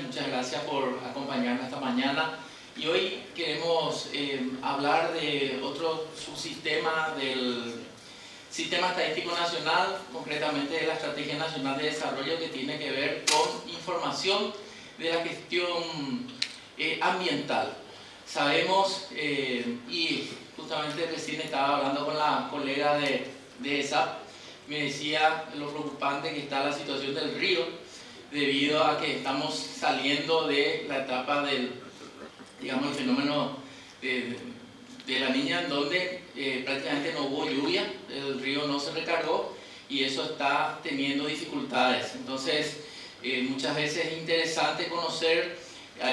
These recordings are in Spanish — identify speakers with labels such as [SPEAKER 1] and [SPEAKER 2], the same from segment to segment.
[SPEAKER 1] días, muchas gracias por acompañarnos esta mañana. Y hoy queremos hablar de otro subsistema del Sistema Estadístico Nacional, concretamente de la Estrategia Nacional de Desarrollo, que tiene que ver con información de la gestión ambiental. Sabemos, y justamente recién estaba hablando con la colega de ESAP, me decía lo preocupante que está la situación del río, debido a que estamos saliendo de la etapa del, digamos, el fenómeno de la Niña, en donde prácticamente no hubo lluvia, el río no se recargó y eso está teniendo dificultades. Entonces, muchas veces es interesante conocer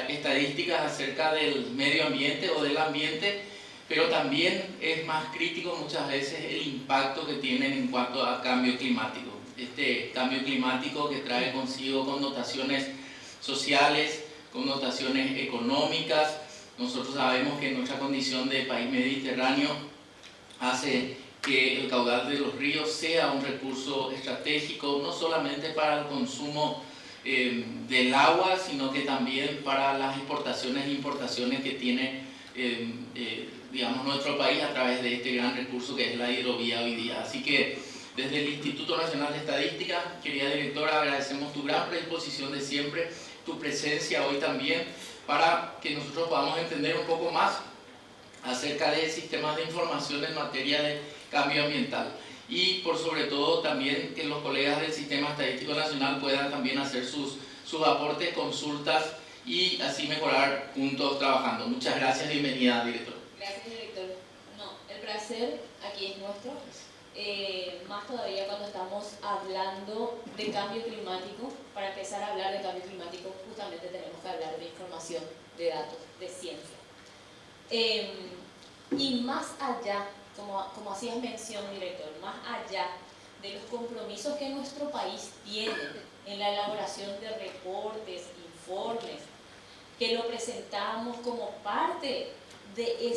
[SPEAKER 1] estadísticas acerca del medio ambiente o del ambiente, pero también es más crítico muchas veces el impacto que tienen en cuanto a cambio climático. Este cambio climático que trae consigo connotaciones sociales, connotaciones económicas. Nosotros sabemos que nuestra condición de país mediterráneo hace que el caudal de los ríos sea un recurso estratégico, no solamente para el consumo del agua, sino que también para las exportaciones e importaciones que tiene digamos, nuestro país a través de este gran recurso que es la hidrovía hoy día. Así que desde el Instituto Nacional de Estadística, querida directora, agradecemos tu gran predisposición de siempre, tu presencia hoy también, para que nosotros podamos entender un poco más acerca de sistemas de información en materia de cambio ambiental. Y por sobre todo también que los colegas del Sistema Estadístico Nacional puedan también hacer sus aportes, consultas y así mejorar juntos trabajando. Muchas gracias, bienvenida, director.
[SPEAKER 2] Gracias, director. No, el placer aquí es nuestro. Más todavía cuando estamos hablando de cambio climático. Para empezar a hablar de cambio climático, justamente tenemos que hablar de información, de datos, de ciencia. Y más allá, como hacías mención, director, más allá de los compromisos que nuestro país tiene en la elaboración de reportes, informes, que lo presentamos como parte de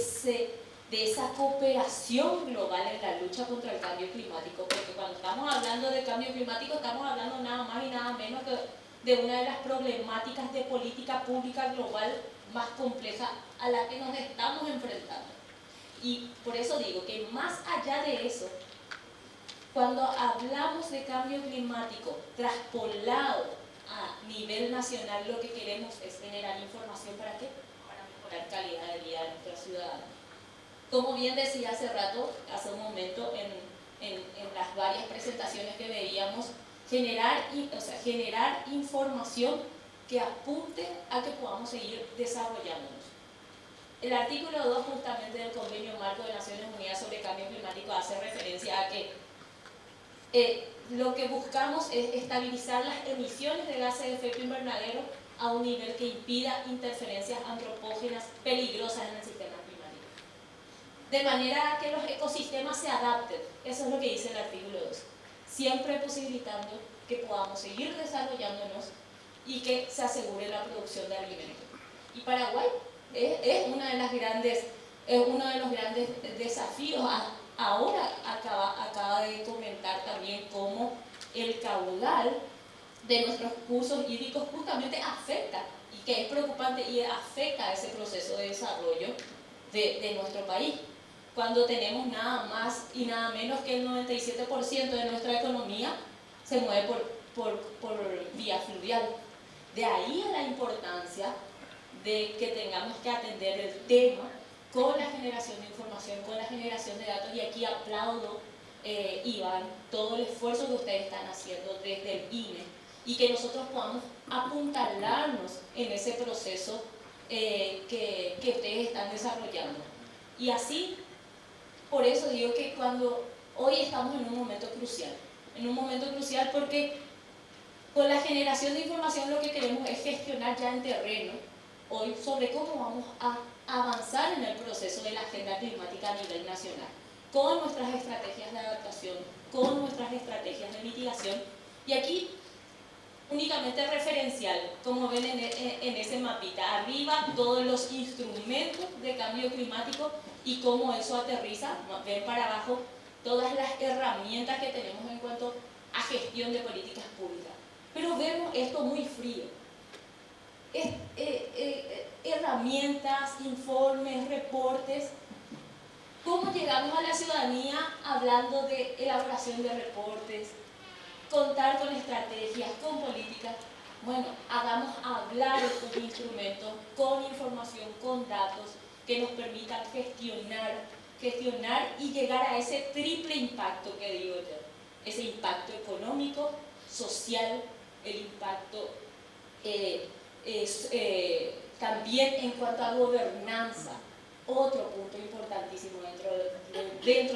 [SPEAKER 2] esa cooperación global en la lucha contra el cambio climático, porque cuando estamos hablando de cambio climático estamos hablando nada más y nada menos que de una de las problemáticas de política pública global más compleja a la que nos estamos enfrentando. Y por eso digo que más allá de eso, cuando hablamos de cambio climático traspolado a nivel nacional, lo que queremos es generar información. ¿Para qué? Para mejorar calidad de vida de nuestros ciudadanos. Como bien decía hace rato, hace un momento, en las varias presentaciones que veíamos, generar información que apunte a que podamos seguir desarrollándonos. El artículo 2 justamente del Convenio Marco de Naciones Unidas sobre Cambio Climático hace referencia a que lo que buscamos es estabilizar las emisiones de gases de efecto invernadero a un nivel que impida interferencias antropógenas peligrosas en el sistema climático, de manera que los ecosistemas se adapten. Eso es lo que dice el artículo 2, siempre posibilitando que podamos seguir desarrollándonos y que se asegure la producción de alimentos. Y Paraguay es uno de los grandes desafíos. Ahora acaba de comentar también cómo el caudal de nuestros cursos hídricos justamente afecta, y que es preocupante, y afecta a ese proceso de desarrollo de nuestro país, cuando tenemos nada más y nada menos que el 97% de nuestra economía se mueve por vía fluvial. De ahí la importancia de que tengamos que atender el tema con la generación de información, con la generación de datos, y aquí aplaudo, Iván, todo el esfuerzo que ustedes están haciendo desde el INE, y que nosotros podamos apuntalarnos en ese proceso que ustedes están desarrollando. Y así, por eso digo que hoy estamos en un momento crucial porque con la generación de información lo que queremos es gestionar ya en terreno hoy sobre cómo vamos a avanzar en el proceso de la agenda climática a nivel nacional, con nuestras estrategias de adaptación, con nuestras estrategias de mitigación. Y aquí únicamente referencial, como ven en ese mapita, arriba todos los instrumentos de cambio climático y cómo eso aterriza, ven para abajo todas las herramientas que tenemos en cuanto a gestión de políticas públicas. Pero vemos esto muy frío. herramientas, informes, reportes. ¿Cómo llegamos a la ciudadanía hablando de elaboración de reportes, contar con estrategias, con políticas? Bueno, hagamos hablar estos instrumentos con información, con datos que nos permitan gestionar y llegar a ese triple impacto que digo yo. Ese impacto económico, social, el impacto también en cuanto a gobernanza, otro punto importantísimo dentro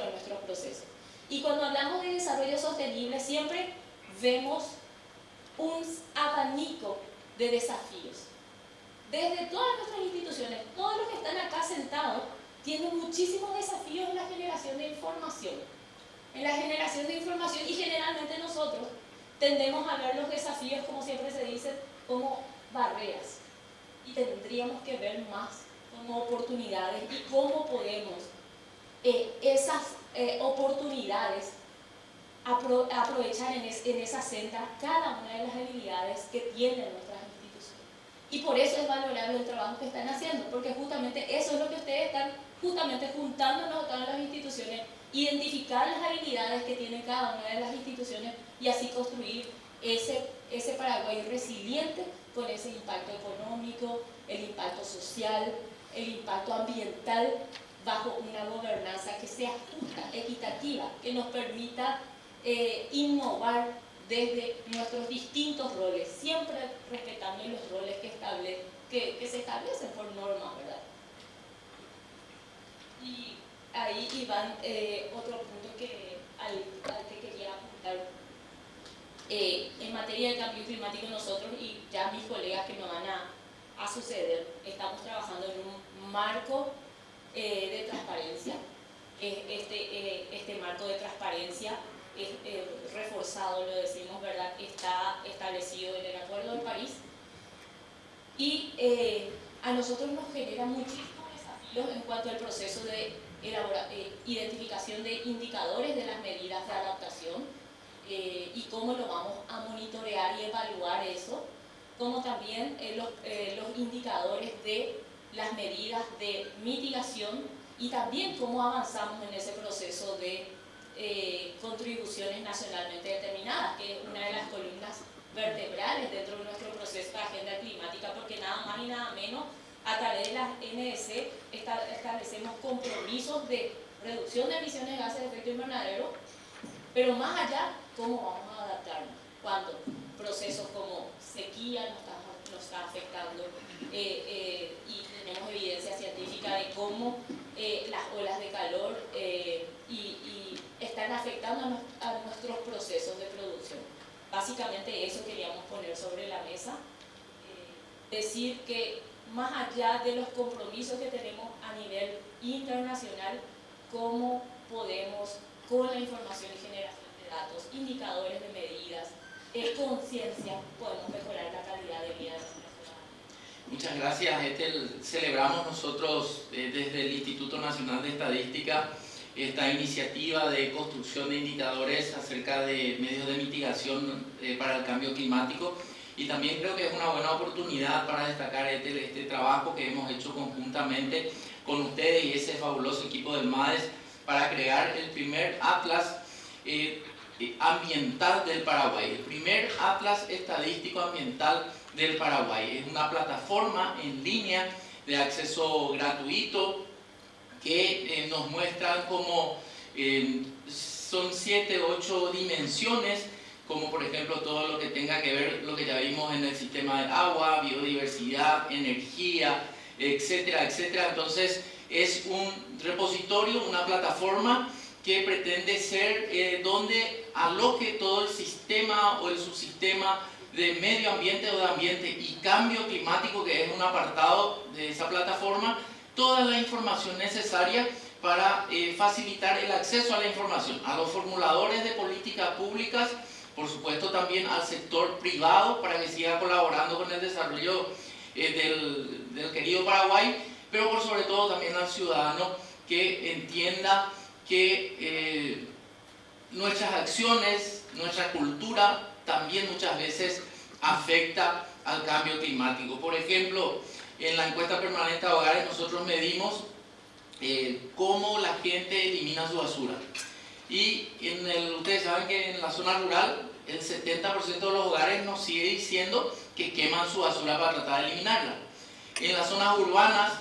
[SPEAKER 2] de nuestro proceso. Y cuando hablamos de desarrollo sostenible siempre vemos un abanico de desafíos. Desde todas nuestras instituciones, todos los que están acá sentados tienen muchísimos desafíos en la generación de información. Y generalmente nosotros tendemos a ver los desafíos, como siempre se dice, como barreras. Y tendríamos que ver más como oportunidades y cómo podemos esas oportunidades aprovechar en esa senda cada una de las habilidades que tienen nuestras instituciones. Y por eso es valorable el trabajo que están haciendo, porque justamente eso es lo que ustedes están justamente juntándonos a todas las instituciones, identificar las habilidades que tienen cada una de las instituciones y así construir ese Paraguay resiliente con ese impacto económico, el impacto social, el impacto ambiental, bajo una gobernanza que sea justa, equitativa, que nos permita innovar desde nuestros distintos roles, siempre respetando los roles que se establecen por norma, ¿verdad? Y ahí, Iván, otro punto al que quería apuntar. En materia de cambio climático, nosotros y ya mis colegas que me van a suceder, estamos trabajando en un marco de transparencia. Este marco de transparencia es reforzado, lo decimos, ¿verdad? Está establecido en el Acuerdo de París y a nosotros nos genera muchísimos desafíos en cuanto al proceso de identificación de indicadores de las medidas de adaptación y cómo lo vamos a monitorear y evaluar eso, como también los indicadores de las medidas de mitigación y también cómo avanzamos en ese proceso de contribuciones nacionalmente determinadas, que es una de las columnas vertebrales dentro de nuestro proceso de agenda climática, porque nada más y nada menos a través de las NDC establecemos compromisos de reducción de emisiones de gases de efecto invernadero, pero más allá, cómo vamos a adaptarnos cuando procesos como sequía nos está afectando y tenemos evidencia científica de cómo las olas de calor y están afectando a nuestros procesos de producción. Básicamente eso queríamos poner sobre la mesa, decir que más allá de los compromisos que tenemos a nivel internacional, cómo podemos, con la información y generación de datos, indicadores de medidas, conciencia, podemos mejorar la calidad de vida de nuestra ciudadanía.
[SPEAKER 1] Muchas gracias, Ethel. Celebramos nosotros desde el Instituto Nacional de Estadística esta iniciativa de construcción de indicadores acerca de medios de mitigación para el cambio climático. Y también creo que es una buena oportunidad para destacar este trabajo que hemos hecho conjuntamente con ustedes y ese fabuloso equipo del MADES para crear el primer atlas ambiental del Paraguay, el primer atlas estadístico ambiental del Paraguay. Es una plataforma en línea de acceso gratuito que nos muestran como son 7 u 8 dimensiones, como por ejemplo todo lo que tenga que ver, lo que ya vimos en el sistema de agua, biodiversidad, energía, etcétera, etcétera. Entonces es un repositorio, una plataforma que pretende ser donde aloje todo el sistema o el subsistema de medio ambiente o de ambiente y cambio climático, que es un apartado de esa plataforma, toda la información necesaria para facilitar el acceso a la información, a los formuladores de políticas públicas, por supuesto también al sector privado para que siga colaborando con el desarrollo del querido Paraguay, pero por sobre todo también al ciudadano que entienda que nuestras acciones, nuestra cultura también muchas veces afecta al cambio climático. Por ejemplo, En la encuesta permanente de hogares nosotros medimos cómo la gente elimina su basura. Y ustedes saben que en la zona rural el 70% de los hogares nos sigue diciendo que queman su basura para tratar de eliminarla. En las zonas urbanas,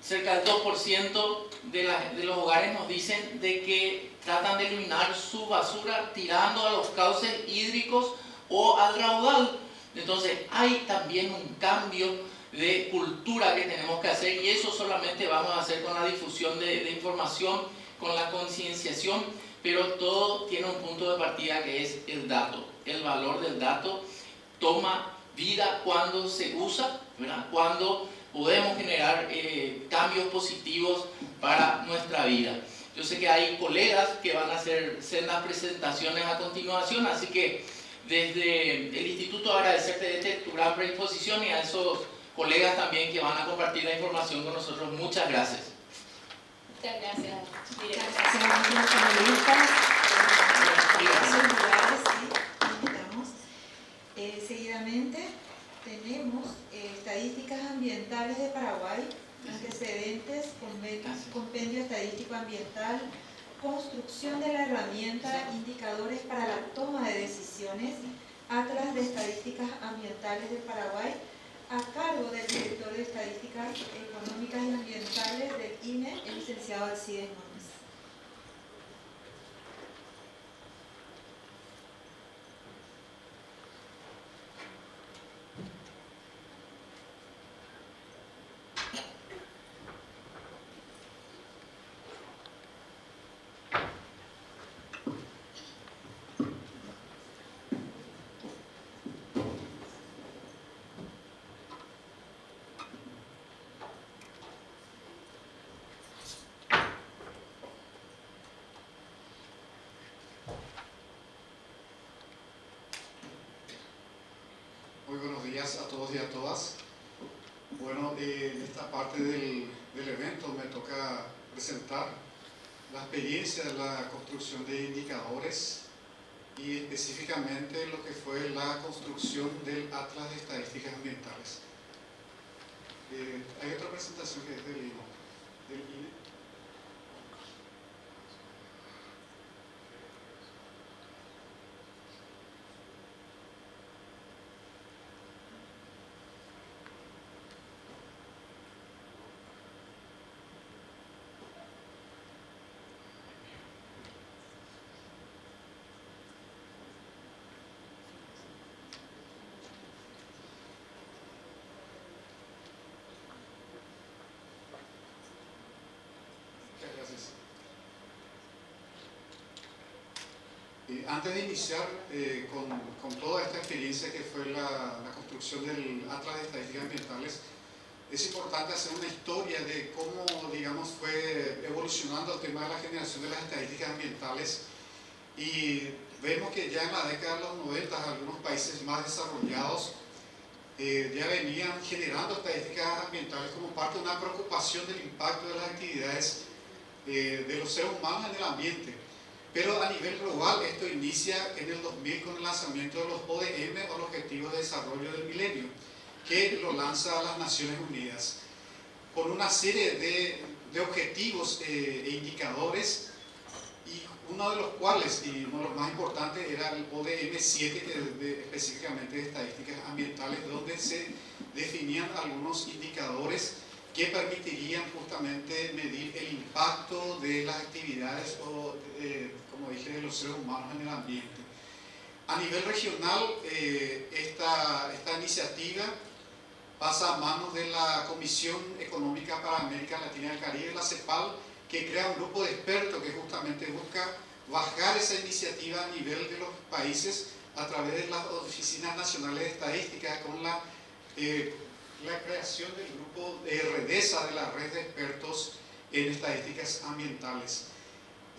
[SPEAKER 1] cerca del 2% de los hogares nos dicen de que tratan de eliminar su basura tirando a los cauces hídricos o al raudal. Entonces hay también un cambio de cultura que tenemos que hacer, y eso solamente vamos a hacer con la difusión de información, con la concienciación, pero todo tiene un punto de partida que es el dato. El valor del dato toma vida cuando se usa, ¿verdad? Cuando podemos generar cambios positivos para nuestra vida. Yo sé que hay colegas que van a hacer las presentaciones a continuación, así que desde el instituto agradecerte de tu gran predisposición, y a esos colegas también que van a compartir la información con nosotros. Muchas gracias.
[SPEAKER 2] Muchas gracias.
[SPEAKER 3] Muchas gracias a los panelistas. Seguidamente tenemos estadísticas ambientales de Paraguay, antecedentes, compendio estadístico ambiental, construcción de la herramienta, indicadores para la toma de decisiones, Atlas de Estadísticas Ambientales de Paraguay, a cargo del director de Estadísticas Económicas y Ambientales del INE, el licenciado Alcides Núñez.
[SPEAKER 4] Muy buenos días a todos y a todas. Bueno, en esta parte del evento me toca presentar la experiencia de la construcción de indicadores y específicamente lo que fue la construcción del Atlas de Estadísticas Ambientales. Hay otra presentación que es del INE. Antes de iniciar con toda esta experiencia que fue la construcción del Atlas de Estadísticas Ambientales, es importante hacer una historia de cómo, digamos, fue evolucionando el tema de la generación de las estadísticas ambientales. Y vemos que ya en la década de los 90 algunos países más desarrollados ya venían generando estadísticas ambientales como parte de una preocupación del impacto de las actividades de los seres humanos en el ambiente. Pero a nivel global esto inicia en el 2000 con el lanzamiento de los ODM, o los Objetivos de Desarrollo del Milenio, que lo lanza las Naciones Unidas, con una serie de objetivos e indicadores, y uno de los cuales, y uno de los más importantes, era el ODM 7, que específicamente de estadísticas ambientales, donde se definían algunos indicadores que permitirían justamente medir el impacto de las actividades o, como dije, de los seres humanos en el ambiente. A nivel regional, esta iniciativa pasa a manos de la Comisión Económica para América Latina y el Caribe, la CEPAL, que crea un grupo de expertos que justamente busca bajar esa iniciativa a nivel de los países a través de las oficinas nacionales de estadística, con la creación del grupo de REDESA, de la red de expertos en estadísticas ambientales.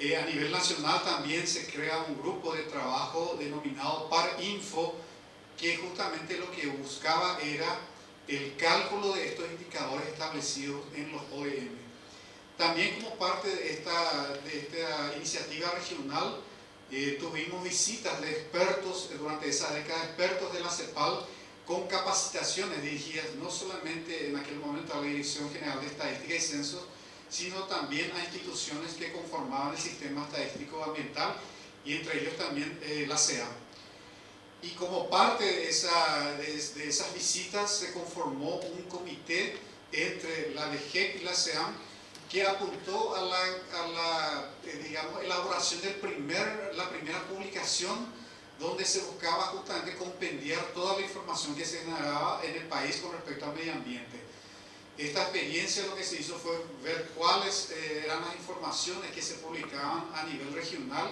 [SPEAKER 4] A nivel nacional también se crea un grupo de trabajo denominado PARINFO, que justamente lo que buscaba era el cálculo de estos indicadores establecidos en los ODM. También, como parte de esta iniciativa regional, tuvimos visitas de expertos durante esa década, expertos de la CEPAL, con capacitaciones dirigidas no solamente en aquel momento a la Dirección General de Estadística y Censos, sino también a instituciones que conformaban el sistema estadístico ambiental y entre ellos también la SEAM. Y como parte de esas visitas se conformó un comité entre la DGEC y la SEAM que apuntó a la digamos, elaboración de la primera publicación donde se buscaba justamente compendiar toda la información que se generaba en el país con respecto al medio ambiente. Esta experiencia lo que se hizo fue ver cuáles eran las informaciones que se publicaban a nivel regional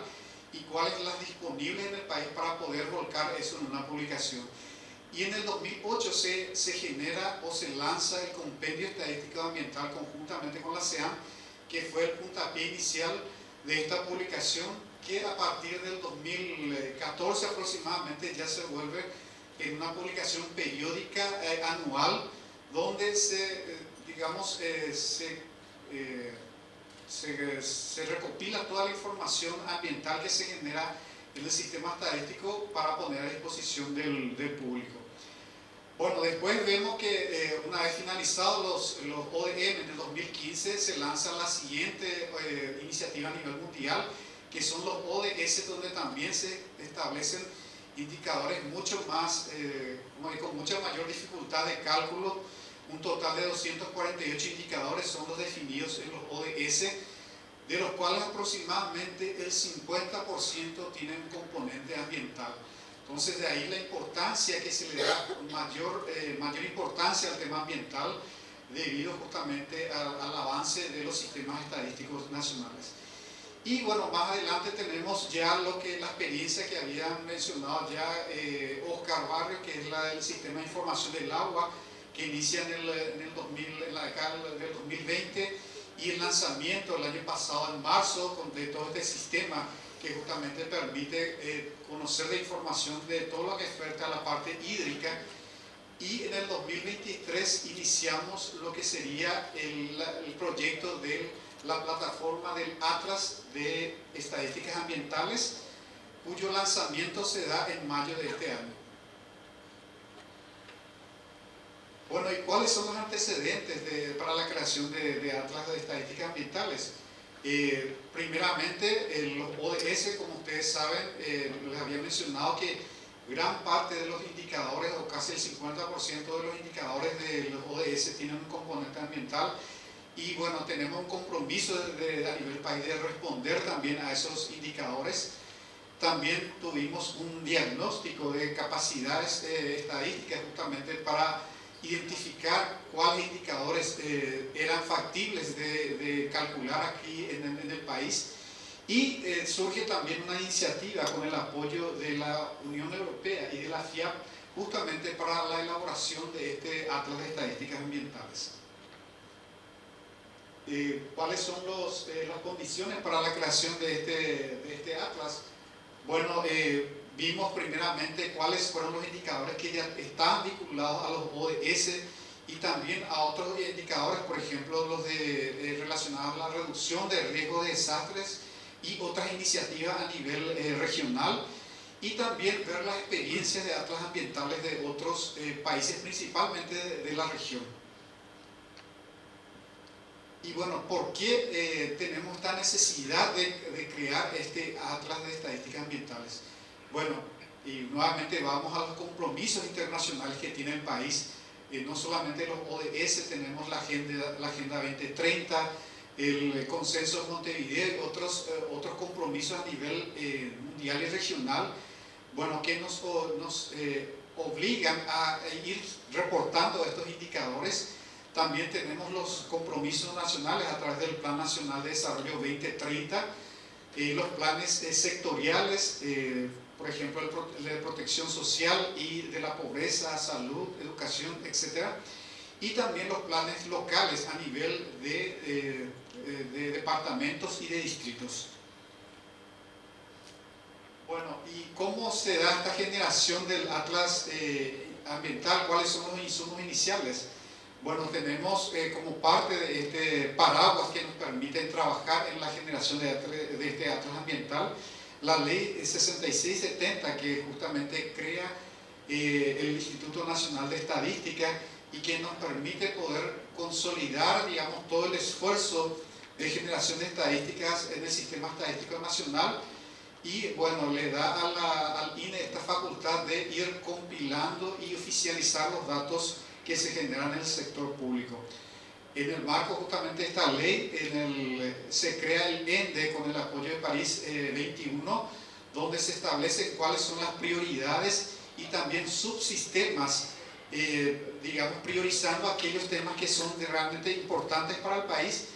[SPEAKER 4] y cuáles las disponibles en el país para poder volcar eso en una publicación. Y en el 2008 se genera o se lanza el Compendio Estadístico Ambiental conjuntamente con la SEAM, que fue el puntapié inicial de esta publicación, que a partir del 2014 aproximadamente ya se vuelve en una publicación periódica anual, donde se recopila toda la información ambiental que se genera en el sistema estadístico para poner a disposición del público. Bueno, después vemos que una vez finalizados los ODM en el 2015 se lanza la siguiente iniciativa a nivel mundial, que son los ODS, donde también se establecen indicadores mucho más, con mucha mayor dificultad de cálculo. Un total de 248 indicadores son los definidos en los ODS, de los cuales aproximadamente el 50% tienen un componente ambiental. Entonces, de ahí la importancia que se le da mayor importancia al tema ambiental, debido justamente al avance de los sistemas estadísticos nacionales. Y bueno, más adelante tenemos ya la experiencia que habían mencionado ya Oscar Barrio, que es la del Sistema de Información del Agua, que inicia en la década del 2020, y el lanzamiento el año pasado en marzo de todo este sistema que justamente permite conocer la información de todo lo que afecta a la parte hídrica. Y en el 2023 iniciamos lo que sería el proyecto de la plataforma del Atlas de Estadísticas Ambientales, cuyo lanzamiento se da en mayo de este año. Bueno, ¿y cuáles son los antecedentes para la creación de Atlas de Estadísticas Ambientales? Primeramente, los ODS, como ustedes saben, les había mencionado que gran parte de los indicadores, o casi el 50% de los indicadores de los ODS tienen un componente ambiental. Y bueno, tenemos un compromiso a nivel país de responder también a esos indicadores. También tuvimos un diagnóstico de capacidades estadísticas justamente para identificar cuáles indicadores eran factibles de calcular aquí en el país. Y surge también una iniciativa con el apoyo de la Unión Europea y de la FIAP justamente para la elaboración de este Atlas de Estadísticas Ambientales. ¿Cuáles son las condiciones para la creación de este Atlas? Bueno, vimos primeramente cuáles fueron los indicadores que ya estaban vinculados a los ODS y también a otros indicadores, por ejemplo, los relacionados a la reducción de riesgo de desastres y otras iniciativas a nivel regional, y también ver las experiencias de atlas ambientales de otros países, principalmente de la región. Y bueno, ¿por qué tenemos esta necesidad de crear este Atlas de Estadísticas Ambientales? Bueno, y nuevamente vamos a los compromisos internacionales que tiene el país. No solamente los ODS, tenemos la Agenda 2030, el Consenso de Montevideo y otros compromisos a nivel mundial y regional, bueno, que nos obligan a ir reportando estos indicadores. También tenemos los compromisos nacionales a través del Plan Nacional de Desarrollo 2030, los planes sectoriales, por ejemplo, el de protección social y de la pobreza, salud, educación, etc. Y también los planes locales a nivel de departamentos y de distritos. Bueno, ¿y cómo se da esta generación del Atlas ambiental? ¿Cuáles son los insumos iniciales? Bueno, tenemos como parte de este paraguas que nos permiten trabajar en la generación de este Atlas ambiental, la ley 6670, que justamente crea el Instituto Nacional de Estadística, y que nos permite poder consolidar, digamos, todo el esfuerzo de generación de estadísticas en el Sistema Estadístico Nacional, y bueno, le da al INE esta facultad de ir compilando y oficializar los datos que se generan en el sector público. En el marco justamente de esta ley, se crea el ENDE con el apoyo de París 21, donde se establecen cuáles son las prioridades y también subsistemas, digamos, priorizando aquellos temas que son realmente importantes para el país.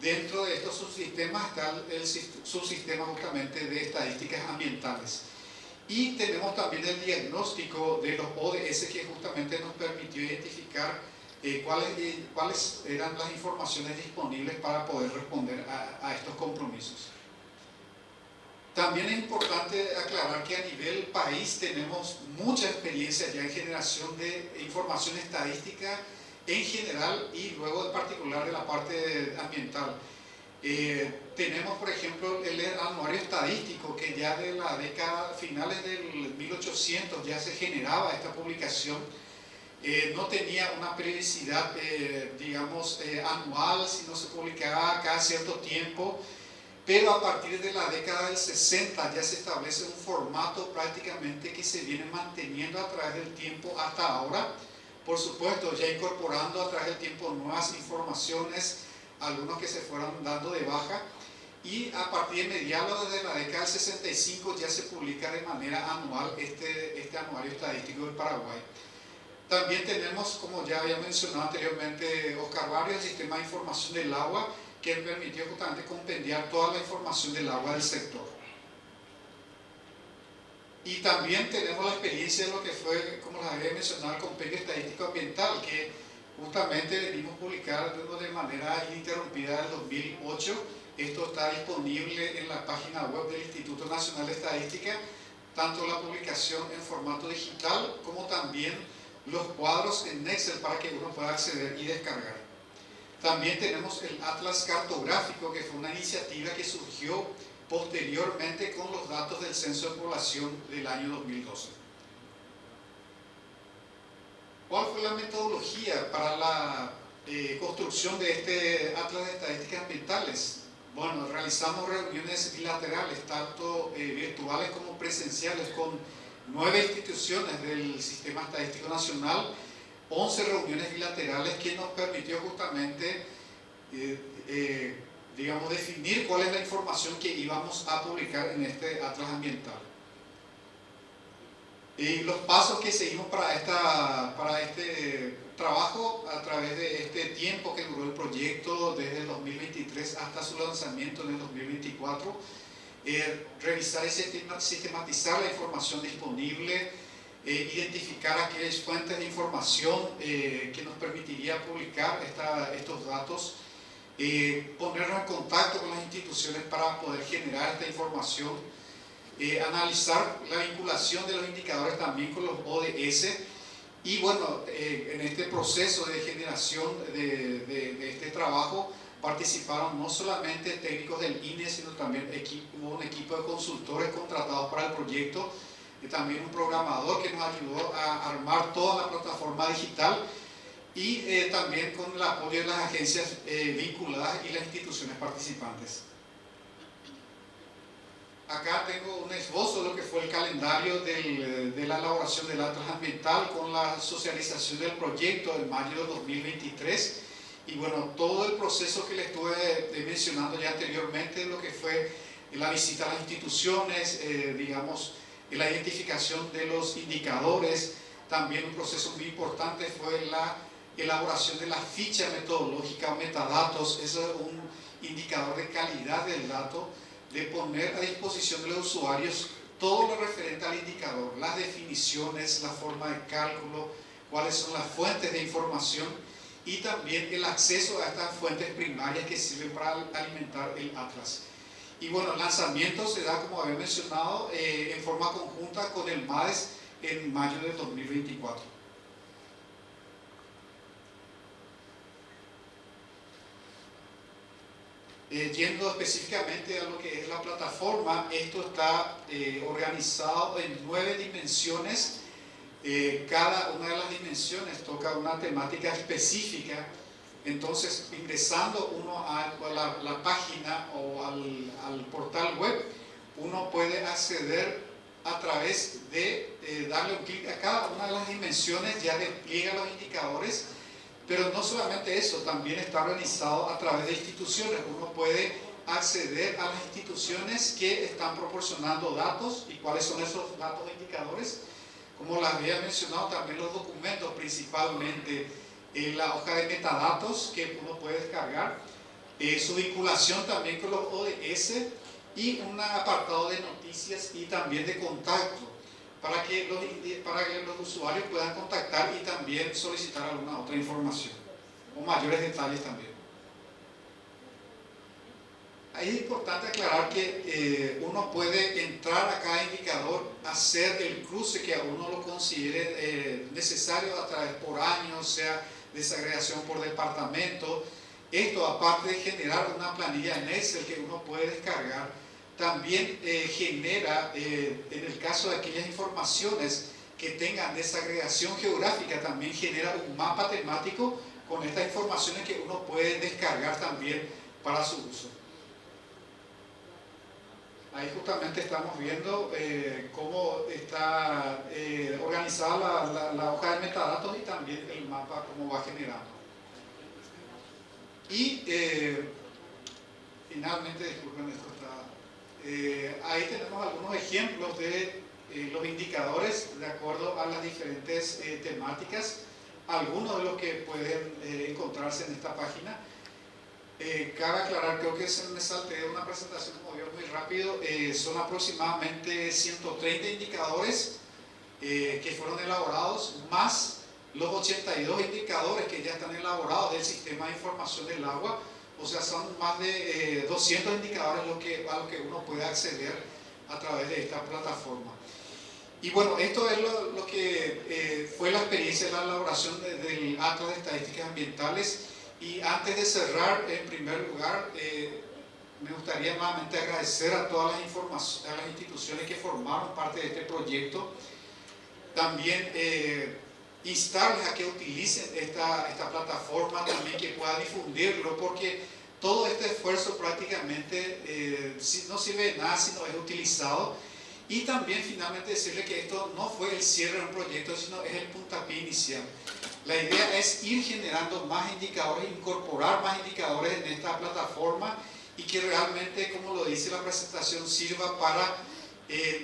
[SPEAKER 4] Dentro de estos subsistemas está el subsistema justamente de estadísticas ambientales. Y tenemos también el diagnóstico de los ODS, que justamente nos permitió identificar cuáles eran las informaciones disponibles para poder responder a estos compromisos. También es importante aclarar que a nivel país tenemos mucha experiencia ya en generación de información estadística en general y luego en particular de la parte ambiental. Tenemos, por ejemplo, el anuario estadístico, que ya de la década, finales del 1800 ya se generaba esta publicación. No tenía una periodicidad, digamos, anual, sino se publicaba cada cierto tiempo, pero a partir de la década del 60 ya se establece un formato prácticamente que se viene manteniendo a través del tiempo hasta ahora. Por supuesto, ya incorporando a través del tiempo nuevas informaciones, algunos que se fueron dando de baja, y a partir de mediados de la década del 65 ya se publica de manera anual este anuario estadístico del Paraguay. También tenemos, como ya había mencionado anteriormente Oscar Barrios, el sistema de información del agua, que permitió justamente compendiar toda la información del agua del sector. Y también tenemos la experiencia de lo que fue, como les había mencionado, el compendio estadístico ambiental, que justamente venimos publicando de manera ininterrumpida en el 2008. Esto está disponible en la página web del Instituto Nacional de Estadística, tanto la publicación en formato digital como también los cuadros en Excel para que uno pueda acceder y descargar. También tenemos el Atlas Cartográfico, que fue una iniciativa que surgió posteriormente con los datos del Censo de Población del año 2012. ¿Cuál fue la metodología para la construcción de este Atlas de Estadísticas Ambientales? Bueno, realizamos reuniones bilaterales, tanto virtuales como presenciales, con 9 instituciones del Sistema Estadístico Nacional, 11 reuniones bilaterales, que nos permitió justamente, digamos, definir cuál es la información que íbamos a publicar en este Atlas Ambiental. Y los pasos que seguimos para este trabajo a través de este tiempo que duró el proyecto, desde el 2023 hasta su lanzamiento en el 2024, revisar y sistematizar la información disponible, identificar aquellas fuentes de información que nos permitiría publicar estos datos, ponernos en contacto con las instituciones para poder generar esta información, analizar la vinculación de los indicadores también con los ODS. Y bueno, en este proceso de generación de este trabajo participaron no solamente técnicos del INE, sino también hubo un equipo de consultores contratados para el proyecto, también un programador que nos ayudó a armar toda la plataforma digital, y también con el apoyo de las agencias vinculadas y las instituciones participantes. Acá tengo un esbozo de lo que fue el calendario de la elaboración del Atlas Ambiental con la socialización del proyecto en mayo de 2023. Y bueno, todo el proceso que les estuve mencionando ya anteriormente, lo que fue la visita a las instituciones, digamos, la identificación de los indicadores. También un proceso muy importante fue la elaboración de la ficha metodológica o metadatos. Eso es un indicador de calidad del dato, de poner a disposición de los usuarios todo lo referente al indicador, las definiciones, la forma de cálculo, cuáles son las fuentes de información, y también el acceso a estas fuentes primarias que sirven para alimentar el Atlas. Y bueno, el lanzamiento se da, como había mencionado, en forma conjunta con el MADES en mayo de 2024. Yendo específicamente a lo que es la plataforma, esto está organizado en 9 dimensiones cada una de las dimensiones toca una temática específica. Entonces, ingresando uno a la página o al portal web, uno puede acceder a través de darle un clic a cada una de las dimensiones, ya despliega los indicadores, pero no solamente eso, también está organizado a través de instituciones. Uno puede acceder a las instituciones que están proporcionando datos y cuáles son esos datos e indicadores. Como les había mencionado, también los documentos, principalmente la hoja de metadatos que uno puede descargar, su vinculación también con los ODS y un apartado de noticias y también de contacto para que los usuarios puedan contactar y también solicitar alguna otra información o mayores detalles también. Ahí es importante aclarar que uno puede entrar a cada indicador, hacer el cruce que a uno lo considere necesario a través por años, sea desagregación por departamento. Esto, aparte de generar una planilla en Excel que uno puede descargar, también genera, en el caso de aquellas informaciones que tengan desagregación geográfica, también genera un mapa temático con estas informaciones que uno puede descargar también para su uso. Ahí justamente estamos viendo cómo está organizada la hoja de metadatos y también el mapa, cómo va generando. Y finalmente, disculpen, esto está... ahí tenemos algunos ejemplos de los indicadores de acuerdo a las diferentes temáticas, algunos de los que pueden encontrarse en esta página. Cabe aclarar, creo que se me salté de una presentación como vio muy rápido, son aproximadamente 130 indicadores que fueron elaborados, más los 82 indicadores que ya están elaborados del sistema de información del agua. O sea, son más de 200 indicadores a los que uno puede acceder a través de esta plataforma. Y bueno, esto es lo que fue la experiencia de la elaboración del Atlas de Estadísticas Ambientales. Y antes de cerrar, en primer lugar, me gustaría nuevamente agradecer a todas las instituciones que formaron parte de este proyecto. También instarles a que utilicen esta plataforma, también que puedan difundirlo, porque todo este esfuerzo prácticamente no sirve de nada si no es utilizado. Y también finalmente decirle que esto no fue el cierre de un proyecto, sino es el puntapié inicial. La idea es ir generando más indicadores, incorporar más indicadores en esta plataforma y que realmente, como lo dice la presentación, sirva para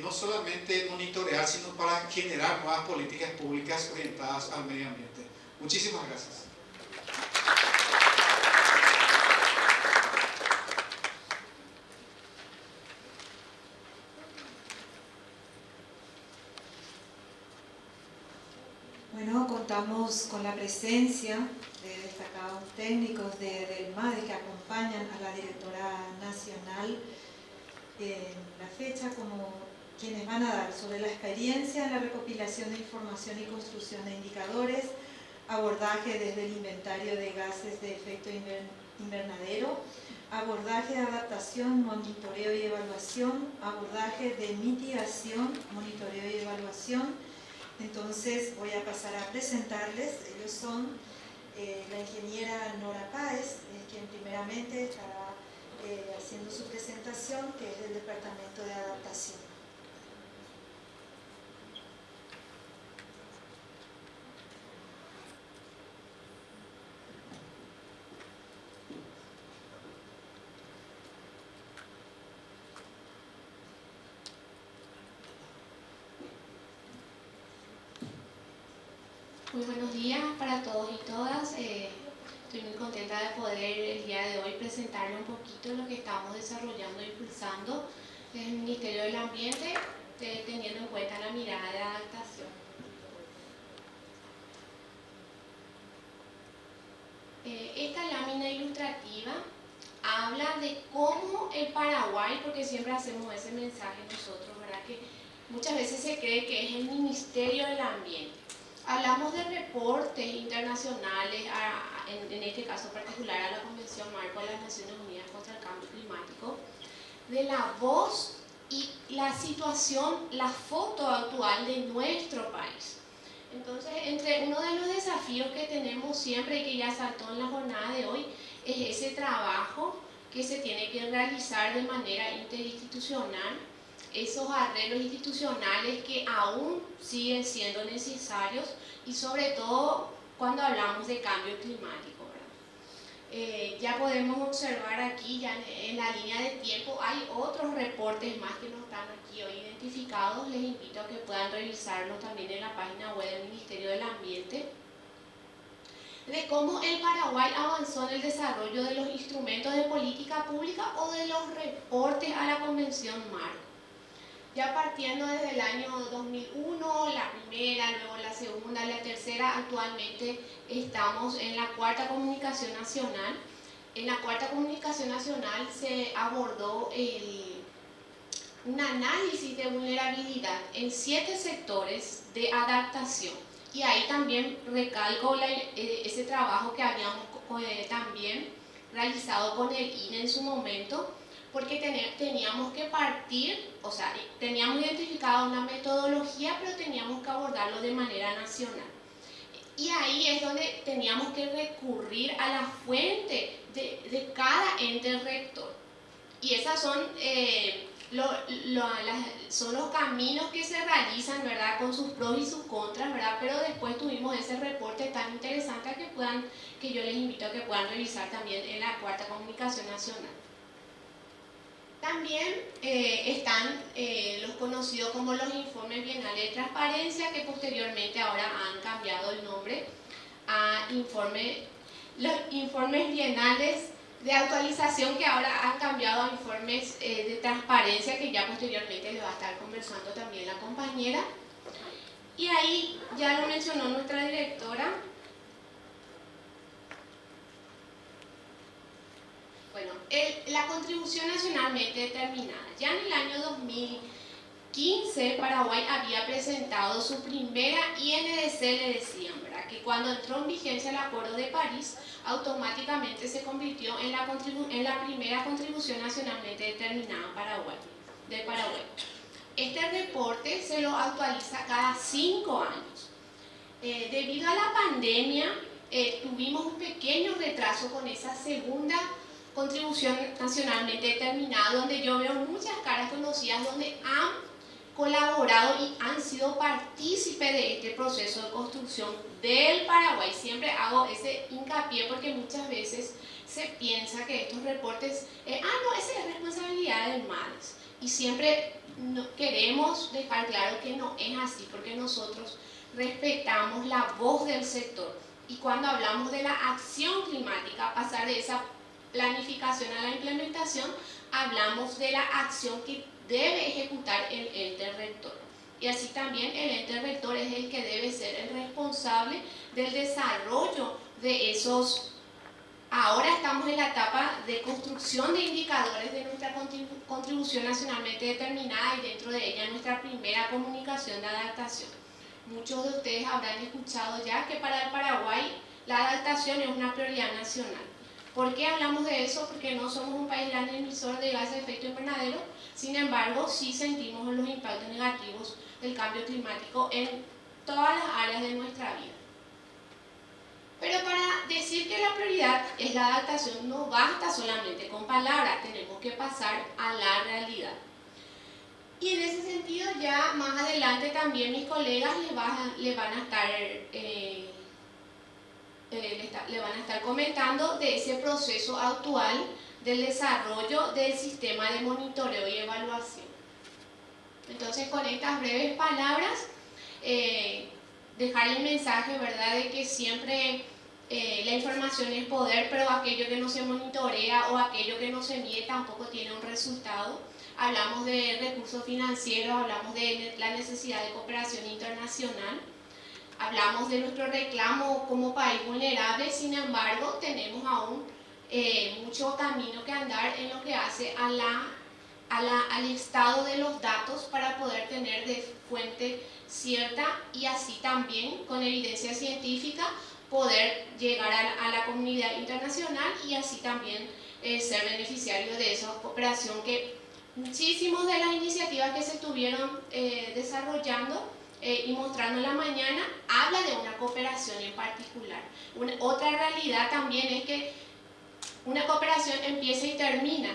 [SPEAKER 4] no solamente monitorear, sino para generar nuevas políticas públicas orientadas al medio ambiente. Muchísimas gracias.
[SPEAKER 3] Bueno, contamos con la presencia de destacados técnicos del MADE que acompañan a la directora nacional en la fecha como quienes van a dar sobre la experiencia en la recopilación de información y construcción de indicadores, abordaje desde el inventario de gases de efecto invernadero, abordaje de adaptación, monitoreo y evaluación, abordaje de mitigación, monitoreo y evaluación. Entonces voy a pasar a presentarles. Ellos son la ingeniera Nora Páez, quien primeramente estará haciendo su presentación, que es del Departamento de Adaptación.
[SPEAKER 5] Muy buenos días para todos y todas. Estoy muy contenta de poder el día de hoy presentarle un poquito lo que estamos desarrollando e impulsando desde el Ministerio del Ambiente, teniendo en cuenta la mirada de adaptación. Esta lámina ilustrativa habla de cómo el Paraguay, porque siempre hacemos ese mensaje nosotros, ¿verdad? Que muchas veces se cree que es el Ministerio del Ambiente. Hablamos de reportes internacionales, en este caso particular a la Convención Marco de las Naciones Unidas contra el Cambio Climático, de la voz y la situación, la foto actual de nuestro país. Entonces, entre uno de los desafíos que tenemos siempre y que ya saltó en la jornada de hoy, es ese trabajo que se tiene que realizar de manera interinstitucional, esos arreglos institucionales que aún siguen siendo necesarios y sobre todo cuando hablamos de cambio climático, ¿verdad? Ya podemos observar aquí, ya en la línea de tiempo, hay otros reportes más que no están aquí hoy identificados. Les invito a que puedan revisarlos también en la página web del Ministerio del Ambiente, de cómo el Paraguay avanzó en el desarrollo de los instrumentos de política pública o de los reportes a la Convención Marco. Ya partiendo desde el año 2001, la primera, luego la segunda, la tercera, actualmente estamos en la cuarta comunicación nacional. En la cuarta comunicación nacional se abordó un análisis de vulnerabilidad en 7 sectores de adaptación. Y ahí también recalco ese trabajo que habíamos también realizado con el INE en su momento, porque teníamos que partir, o sea, teníamos identificado una metodología, pero teníamos que abordarlo de manera nacional. Y ahí es donde teníamos que recurrir a la fuente de cada ente rector. Y esas son, son los caminos que se realizan, ¿verdad?, con sus pros y sus contras, ¿verdad? Pero después tuvimos ese reporte tan interesante que yo les invito a que puedan revisar también en la cuarta comunicación nacional. También están los conocidos como los informes bienales de transparencia, que posteriormente ahora han cambiado el nombre a los informes bienales de actualización, que ahora han cambiado a informes de transparencia, que ya posteriormente le va a estar conversando también la compañera. Y ahí ya lo mencionó nuestra directora. Bueno, la contribución nacionalmente determinada. Ya en el año 2015 Paraguay había presentado su primera INDC, le decían, ¿verdad?, que cuando entró en vigencia el Acuerdo de París, automáticamente se convirtió en la primera contribución nacionalmente determinada de Paraguay. Este reporte se lo actualiza cada 5 años. Debido a la pandemia, tuvimos un pequeño retraso con esa segunda contribución nacionalmente determinada, donde yo veo muchas caras conocidas, donde han colaborado y han sido partícipes de este proceso de construcción del Paraguay. Siempre hago ese hincapié porque muchas veces se piensa que estos reportes, no, esa es responsabilidad del MADES. Y siempre queremos dejar claro que no es así, porque nosotros respetamos la voz del sector. Y cuando hablamos de la acción climática, pasar de esa planificación a la implementación, hablamos de la acción que debe ejecutar el ente rector. Y así también el ente rector es el que debe ser el responsable del desarrollo de esos. Ahora estamos en la etapa de construcción de indicadores de nuestra contribución nacionalmente determinada, y dentro de ella nuestra primera comunicación de adaptación. Muchos de ustedes habrán escuchado ya que para el Paraguay la adaptación es una prioridad nacional. ¿Por qué hablamos de eso? Porque no somos un país gran emisor de gases de efecto invernadero. Sin embargo, sí sentimos los impactos negativos del cambio climático en todas las áreas de nuestra vida. Pero para decir que la prioridad es la adaptación, no basta solamente con palabras, tenemos que pasar a la realidad. Y en ese sentido, ya más adelante también mis colegas le van a estar comentando de ese proceso actual del desarrollo del sistema de monitoreo y evaluación. Entonces, con estas breves palabras, dejar el mensaje, ¿verdad?, de que siempre la información es poder, pero aquello que no se monitorea o aquello que no se mide tampoco tiene un resultado. Hablamos de recursos financieros, hablamos de la necesidad de cooperación internacional, hablamos de nuestro reclamo como país vulnerable. Sin embargo, tenemos aún mucho camino que andar en lo que hace al estado de los datos para poder tener de fuente cierta, y así también con evidencia científica poder llegar a la comunidad internacional y así también ser beneficiarios de esa cooperación, que muchísimas de las iniciativas que se estuvieron desarrollando y mostrando en la mañana, habla de una cooperación en particular. Otra realidad también es que una cooperación empieza y termina.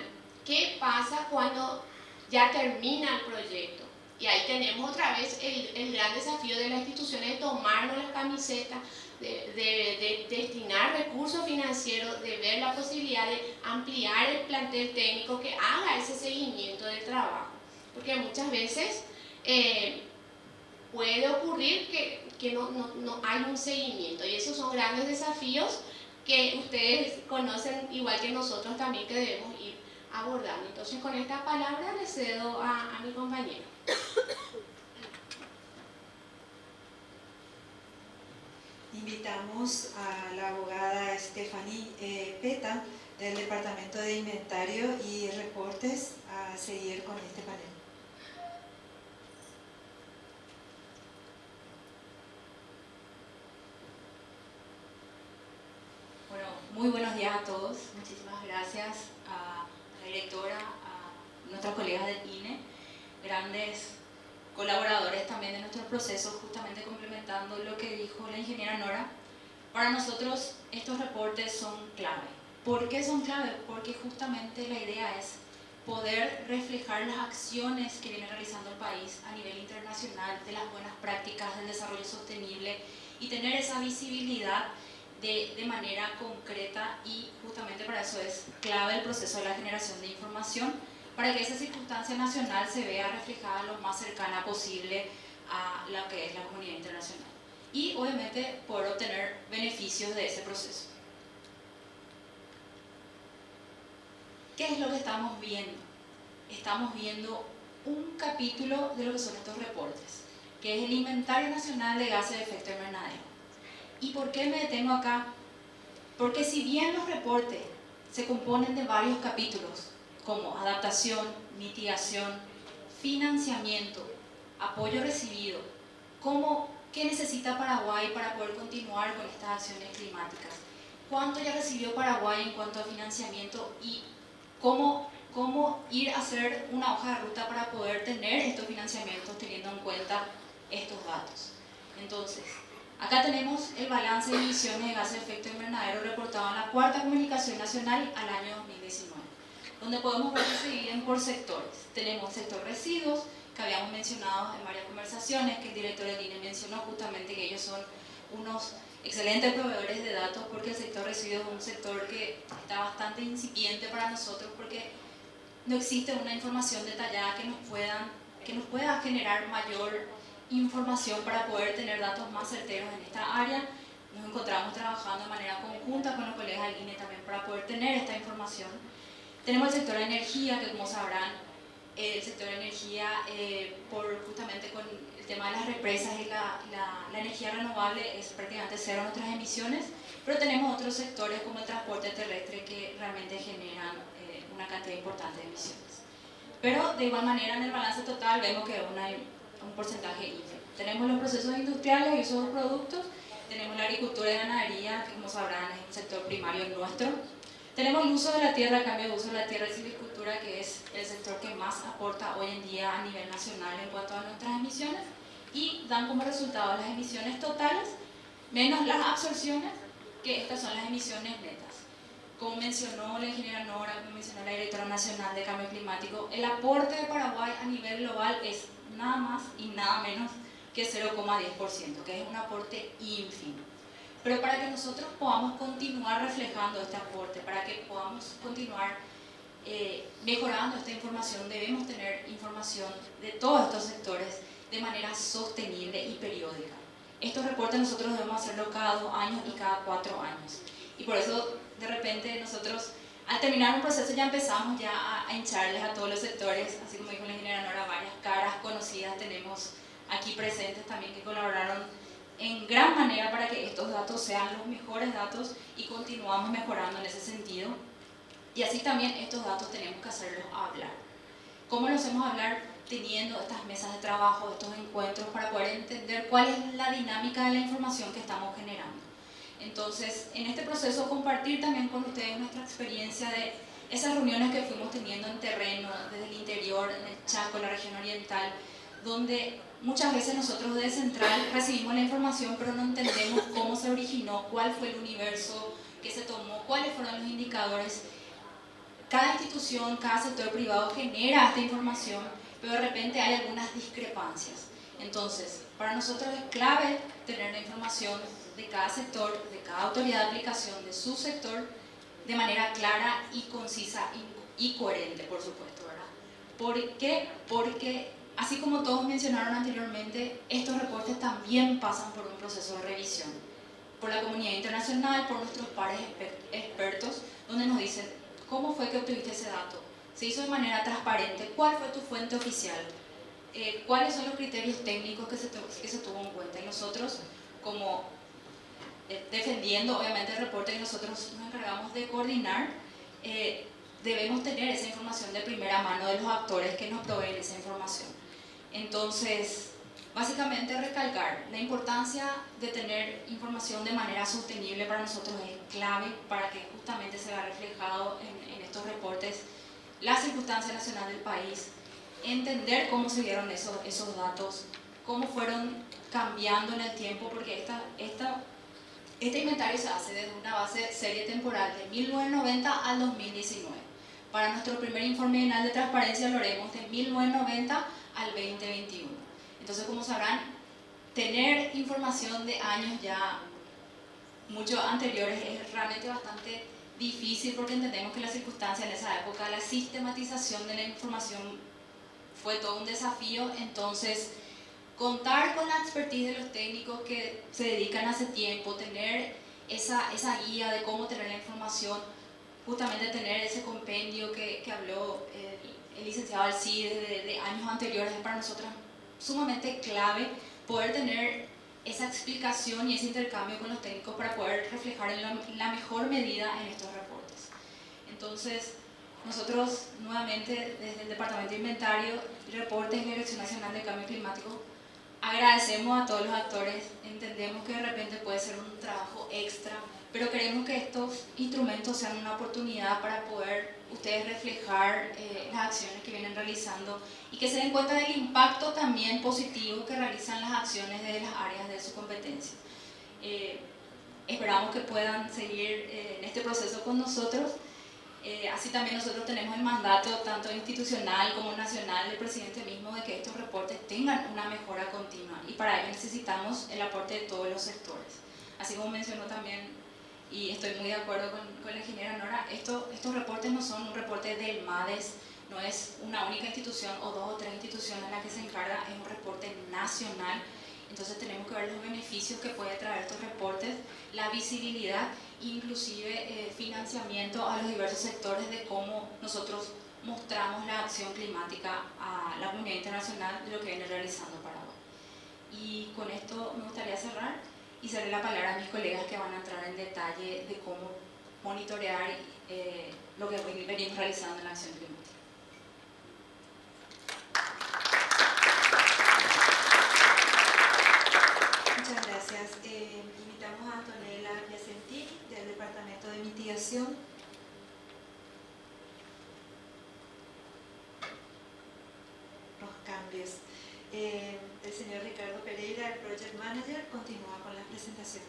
[SPEAKER 5] ¿Qué pasa cuando ya termina el proyecto? Y ahí tenemos otra vez el gran desafío de las instituciones de tomarnos las camisetas, de destinar recursos financieros, de ver la posibilidad de ampliar el plantel técnico que haga ese seguimiento del trabajo. Porque muchas veces puede ocurrir que no hay un seguimiento, y esos son grandes desafíos que ustedes conocen igual que nosotros también, que debemos ir abordando. Entonces, con esta palabra le cedo a mi compañero.
[SPEAKER 3] Invitamos a la abogada Stephanie Peta del Departamento de Inventario y Reportes a seguir con este panel.
[SPEAKER 6] Bueno, muy buenos días a todos. Muchísimas gracias a la directora, a nuestros colegas del INE, grandes colaboradores también de nuestro proceso, justamente complementando lo que dijo la ingeniera Nora. Para nosotros estos reportes son clave. ¿Por qué son clave? Porque justamente la idea es poder reflejar las acciones que viene realizando el país a nivel internacional, de las buenas prácticas del desarrollo sostenible, y tener esa visibilidad de manera concreta, y justamente para eso es clave el proceso de la generación de información, para que esa circunstancia nacional se vea reflejada lo más cercana posible a lo que es la comunidad internacional. Y obviamente poder obtener beneficios de ese proceso. ¿Qué es lo que estamos viendo? Estamos viendo un capítulo de lo que son estos reportes, que es el Inventario Nacional de Gases de Efecto Invernadero. ¿Y por qué me detengo acá? Porque si bien los reportes se componen de varios capítulos, como adaptación, mitigación, financiamiento, apoyo recibido, ¿qué necesita Paraguay para poder continuar con estas acciones climáticas? ¿Cuánto ya recibió Paraguay en cuanto a financiamiento? Y cómo ir a hacer una hoja de ruta para poder tener estos financiamientos teniendo en cuenta estos datos. Entonces, acá tenemos el balance de emisiones de gases de efecto invernadero reportado en la Cuarta Comunicación Nacional al año 2019, donde podemos ver que se dividen por sectores. Tenemos sector residuos, que habíamos mencionado en varias conversaciones, que el director del INE mencionó justamente que ellos son unos excelentes proveedores de datos, porque el sector residuos es un sector que está bastante incipiente para nosotros, porque no existe una información detallada que nos pueda generar mayor información para poder tener datos más certeros en esta área. Nos encontramos trabajando de manera conjunta con los colegas del INE también para poder tener esta información. Tenemos el sector de energía, que como sabrán, el sector de energía, justamente con el tema de las represas y la energía renovable, es prácticamente cero en nuestras emisiones, pero tenemos otros sectores como el transporte terrestre que realmente generan una cantidad importante de emisiones. Pero de igual manera en el balance total vemos que hay un porcentaje ínfimo. Tenemos los procesos industriales y esos productos, tenemos la agricultura y ganadería, que como sabrán es un sector primario nuestro. Tenemos el uso de la tierra, el cambio de uso de la tierra y silvicultura, que es el sector que más aporta hoy en día a nivel nacional en cuanto a nuestras emisiones, y dan como resultado las emisiones totales menos las absorciones, que estas son las emisiones netas. Como mencionó la ingeniera Nora, como mencionó la directora nacional de cambio climático, el aporte de Paraguay a nivel global es nada más y nada menos que 0,10%, que es un aporte ínfimo. Pero para que nosotros podamos continuar reflejando este aporte, para que podamos continuar mejorando esta información, debemos tener información de todos estos sectores de manera sostenible y periódica. Estos reportes nosotros debemos hacerlo cada 2 años y cada 4 años. Y por eso, de repente, nosotros, al terminar un proceso, ya empezamos a hincharles a todos los sectores, así como dijo la ingeniera Nora, varias caras conocidas tenemos aquí presentes también que colaboraron en gran manera para que estos datos sean los mejores datos y continuamos mejorando en ese sentido. Y así también estos datos tenemos que hacerlos hablar. ¿Cómo los hacemos hablar? Teniendo estas mesas de trabajo, estos encuentros, para poder entender cuál es la dinámica de la información que estamos generando. Entonces, en este proceso, compartir también con ustedes nuestra experiencia de esas reuniones que fuimos teniendo en terreno, desde el interior, en el Chaco, la región oriental, donde muchas veces nosotros de central recibimos la información, pero no entendemos cómo se originó, cuál fue el universo que se tomó, cuáles fueron los indicadores. Cada institución, cada sector privado genera esta información, pero de repente hay algunas discrepancias. Entonces, para nosotros es clave tener la información de cada sector, de cada autoridad de aplicación, de su sector, de manera clara y concisa y coherente, por supuesto, ¿verdad? ¿Por qué? Porque, así como todos mencionaron anteriormente, estos reportes también pasan por un proceso de revisión, por la comunidad internacional, por nuestros pares expertos, donde nos dicen, ¿cómo fue que obtuviste ese dato? ¿Se hizo de manera transparente? ¿Cuál fue tu fuente oficial? ¿Cuáles son los criterios técnicos que se tuvo en cuenta? Y nosotros, como defendiendo obviamente el reporte que nosotros nos encargamos de coordinar, debemos tener esa información de primera mano de los actores que nos proveen esa información. Entonces, básicamente recalcar la importancia de tener información de manera sostenible para nosotros es clave para que justamente se vea reflejado en estos reportes la circunstancia nacional del país, entender cómo se dieron esos datos, cómo fueron cambiando en el tiempo, porque este inventario se hace desde una base serie temporal de 1990 al 2019. Para nuestro primer informe final de transparencia lo haremos de 1990 al 2021. Entonces, como sabrán, tener información de años ya mucho anteriores es realmente bastante difícil, porque entendemos que la circunstancia en esa época, la sistematización de la información fue todo un desafío. Entonces, contar con la expertise de los técnicos que se dedican hace tiempo, tener esa guía de cómo tener la información, justamente tener ese compendio que habló el licenciado Alcide de años anteriores, es para nosotros sumamente clave poder tener esa explicación y ese intercambio con los técnicos para poder reflejar en la mejor medida en estos reportes. Entonces, nosotros nuevamente desde el Departamento de Inventario y Reportes de la Dirección Nacional de Cambio Climático agradecemos a todos los actores, entendemos que de repente puede ser un trabajo extra, pero queremos que estos instrumentos sean una oportunidad para poder ustedes reflejar las acciones que vienen realizando y que se den cuenta del impacto también positivo que realizan las acciones de las áreas de su competencia. Esperamos que puedan seguir en este proceso con nosotros. Así también nosotros tenemos el mandato tanto institucional como nacional del presidente mismo de que estos reportes tengan una mejora continua, y para ello necesitamos el aporte de todos los sectores. Así como mencionó también, y estoy muy de acuerdo con la ingeniera Nora, estos reportes no son un reporte del MADES, no es una única institución o 2 o 3 instituciones la que se encarga, es un reporte nacional. Entonces tenemos que ver los beneficios que puede traer estos reportes, la visibilidad, inclusive financiamiento a los diversos sectores de cómo nosotros mostramos la acción climática a la comunidad internacional de lo que viene realizando Paraguay. Y con esto me gustaría cerrar y darle la palabra a mis colegas que van a entrar en detalle de cómo monitorear lo que venimos realizando en la acción climática.
[SPEAKER 3] Muchas gracias. Invitamos a Antonella Piacentini del Departamento de Mitigación. Los cambios. El señor Ricardo Pereira, el Project Manager, continúa con la presentación.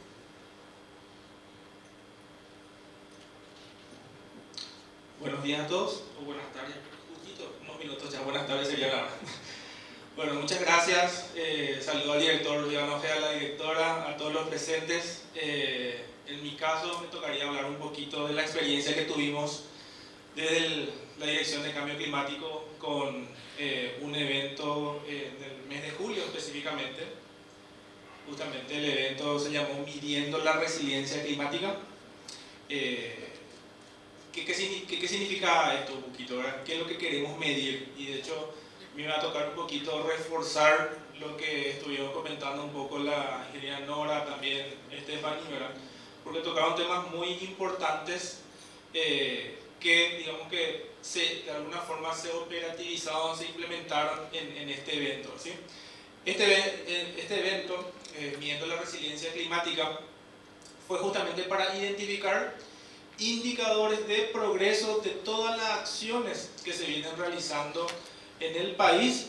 [SPEAKER 7] Buenos días a todos, o buenas tardes, justito, unos minutos ya, buenas tardes sería la hora. Bueno, muchas gracias, saludo al director Iván Ojeda, a la directora, a todos los presentes. En mi caso me tocaría hablar un poquito de la experiencia que tuvimos desde la Dirección de Cambio Climático con un evento del mes de julio específicamente. Justamente el evento se llamó Midiendo la Resiliencia Climática. ¿Qué significa esto un poquito, ¿verdad? ¿Qué es lo que queremos medir? Y de hecho me va a tocar un poquito reforzar lo que estuvieron comentando un poco la ingeniera Nora, también Stephanie, ¿verdad? Porque tocaron temas muy importantes que digamos que de alguna forma se operativizaron, se implementaron en este evento, ¿sí? Este evento, Midiendo la Resiliencia Climática, fue justamente para identificar indicadores de progreso de todas las acciones que se vienen realizando en el país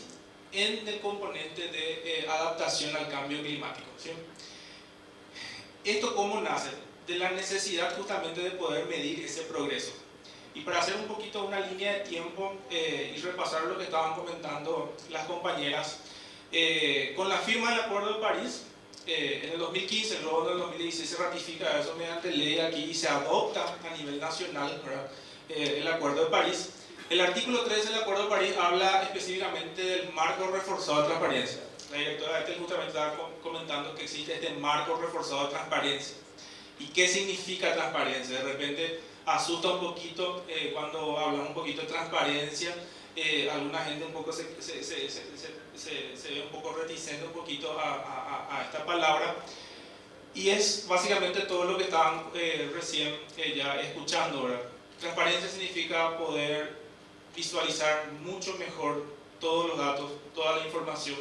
[SPEAKER 7] en el componente de adaptación al cambio climático, ¿sí? ¿Esto cómo nace? De la necesidad justamente de poder medir ese progreso. Y para hacer un poquito una línea de tiempo y repasar lo que estaban comentando las compañeras, con la firma del Acuerdo de París, en el 2015, luego en el 2016 se ratifica eso mediante ley aquí y se adopta a nivel nacional, ¿verdad? El Acuerdo de París. El artículo 3 del Acuerdo de París habla específicamente del marco reforzado de transparencia. La directora Ethel justamente estaba comentando que existe este marco reforzado de transparencia. ¿Y qué significa transparencia? De repente asusta un poquito cuando hablamos un poquito de transparencia. Alguna gente un poco se ve un poco reticente un poquito a esta palabra. Y es básicamente todo lo que estaban recién ya escuchando, ¿verdad? Transparencia significa poder visualizar mucho mejor todos los datos, toda la información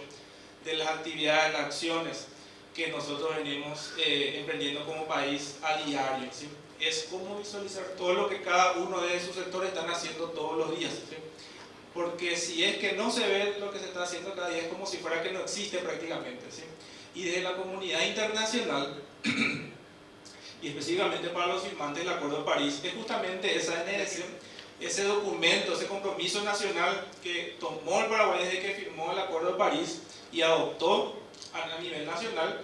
[SPEAKER 7] de las actividades, las acciones que nosotros venimos emprendiendo como país a diario, ¿sí? Es como visualizar todo lo que cada uno de esos sectores están haciendo todos los días, ¿sí? Porque si es que no se ve lo que se está haciendo cada día, es como si fuera que no existe prácticamente, ¿sí? Y desde la comunidad internacional, y específicamente para los firmantes del Acuerdo de París, es justamente esa NDC, ese documento, ese compromiso nacional que tomó el Paraguay desde que firmó el Acuerdo de París y adoptó a nivel nacional,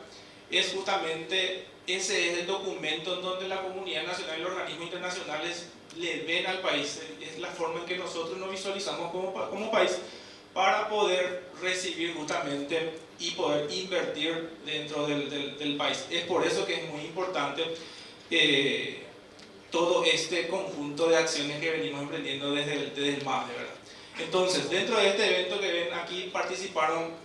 [SPEAKER 7] es justamente ese es el documento en donde la comunidad nacional y los organismos internacionales le ven al país. Es la forma en que nosotros nos visualizamos como país para poder recibir justamente y poder invertir dentro del país. Es por eso que es muy importante todo este conjunto de acciones que venimos emprendiendo desde el MASDE, ¿verdad? Entonces, dentro de este evento que ven aquí participaron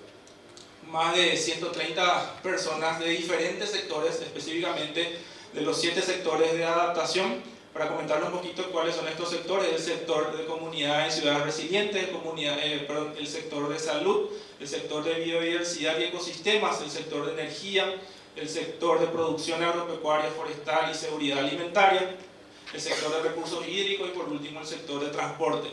[SPEAKER 7] más de 130 personas de diferentes sectores, específicamente de los 7 sectores de adaptación. Para comentarles un poquito cuáles son estos sectores: el sector de comunidades y ciudades resilientes, el sector de salud, el sector de biodiversidad y ecosistemas, el sector de energía, el sector de producción agropecuaria, forestal y seguridad alimentaria, el sector de recursos hídricos y por último el sector de transporte.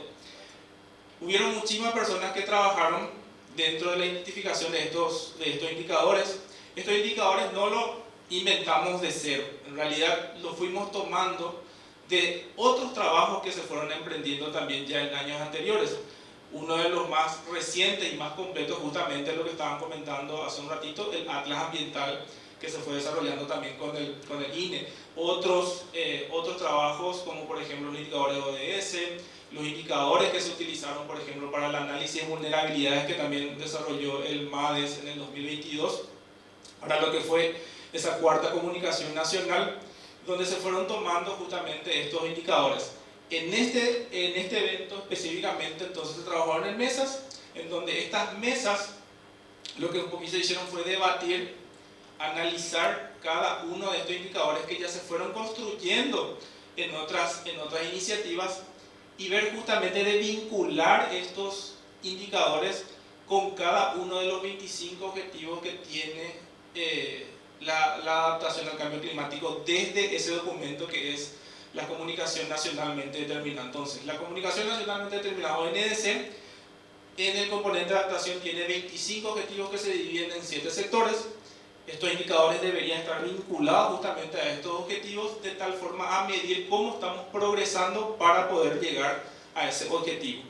[SPEAKER 7] Hubieron muchísimas personas que trabajaron dentro de la identificación de estos indicadores. Estos indicadores no los inventamos de cero, en realidad los fuimos tomando de otros trabajos que se fueron emprendiendo también ya en años anteriores. Uno de los más recientes y más completos justamente es lo que estaban comentando hace un ratito, el Atlas Ambiental, que se fue desarrollando también con el INE. Otros trabajos como por ejemplo los indicadores ODS, los indicadores que se utilizaron por ejemplo para el análisis de vulnerabilidades que también desarrolló el MADES en el 2022, para lo que fue esa cuarta comunicación nacional, donde se fueron tomando justamente estos indicadores. En este evento específicamente entonces se trabajaron en mesas, en donde estas mesas lo que un poquito hicieron fue debatir, analizar cada uno de estos indicadores que ya se fueron construyendo en otras iniciativas y ver justamente de vincular estos indicadores con cada uno de los 25 objetivos que tiene la adaptación al cambio climático desde ese documento que es la comunicación nacionalmente determinada. Entonces, la comunicación nacionalmente determinada o NDC en el componente de adaptación tiene 25 objetivos que se dividen en 7 sectores. Estos indicadores deberían estar vinculados justamente a estos objetivos de tal forma a medir cómo estamos progresando para poder llegar a ese objetivo.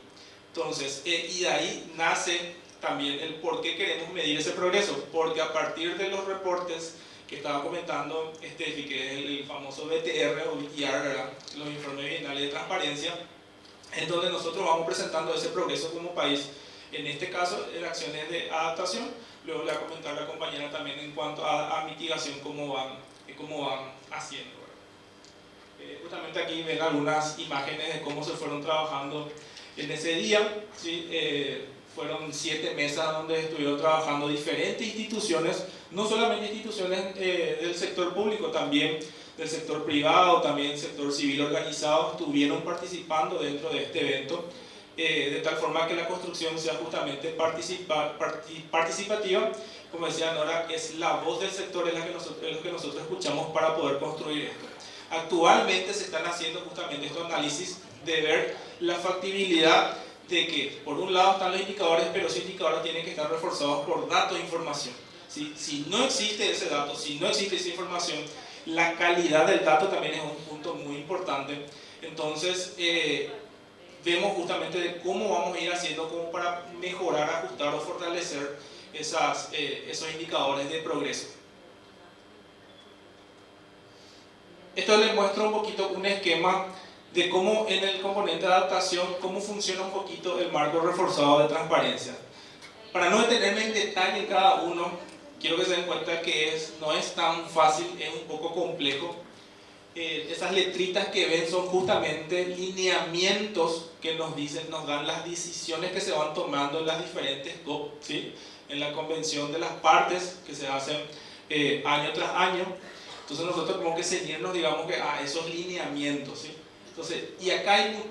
[SPEAKER 7] Entonces, y de ahí nace también el por qué queremos medir ese progreso, porque a partir de los reportes que estaba comentando Steffi, que es el famoso BTR o BTR, los informes bienales de transparencia, en donde nosotros vamos presentando ese progreso como país, en este caso en acciones de adaptación. Luego le voy a comentar a la compañera también en cuanto a mitigación, cómo van haciendo. Justamente aquí ven algunas imágenes de cómo se fueron trabajando en ese día, ¿sí? Fueron 7 mesas donde estuvieron trabajando diferentes instituciones, no solamente instituciones del sector público, también del sector privado, también sector civil organizado, estuvieron participando dentro de este evento, de tal forma que la construcción sea justamente participativa. Como decía Nora, es la voz del sector, es lo que nosotros escuchamos para poder construir esto. Actualmente se están haciendo justamente estos análisis de ver la factibilidad de que por un lado están los indicadores, pero esos indicadores tienen que estar reforzados por datos e información. ¿Sí? Si no existe ese dato, si no existe esa información, la calidad del dato también es un punto muy importante. Entonces, vemos justamente de cómo vamos a ir haciendo como para mejorar, ajustar o fortalecer esos indicadores de progreso. Esto les muestra un poquito un esquema de cómo en el componente de adaptación, cómo funciona un poquito el marco reforzado de transparencia. Para no detenerme en detalle en cada uno, quiero que se den cuenta que no es tan fácil, es un poco complejo. Esas letritas que ven son justamente lineamientos que nos dicen, nos dan las decisiones que se van tomando en las diferentes COP, ¿sí? En la convención de las partes que se hacen año tras año. Entonces nosotros tenemos que seguirnos, digamos, que a esos lineamientos, ¿sí? Entonces, y acá hay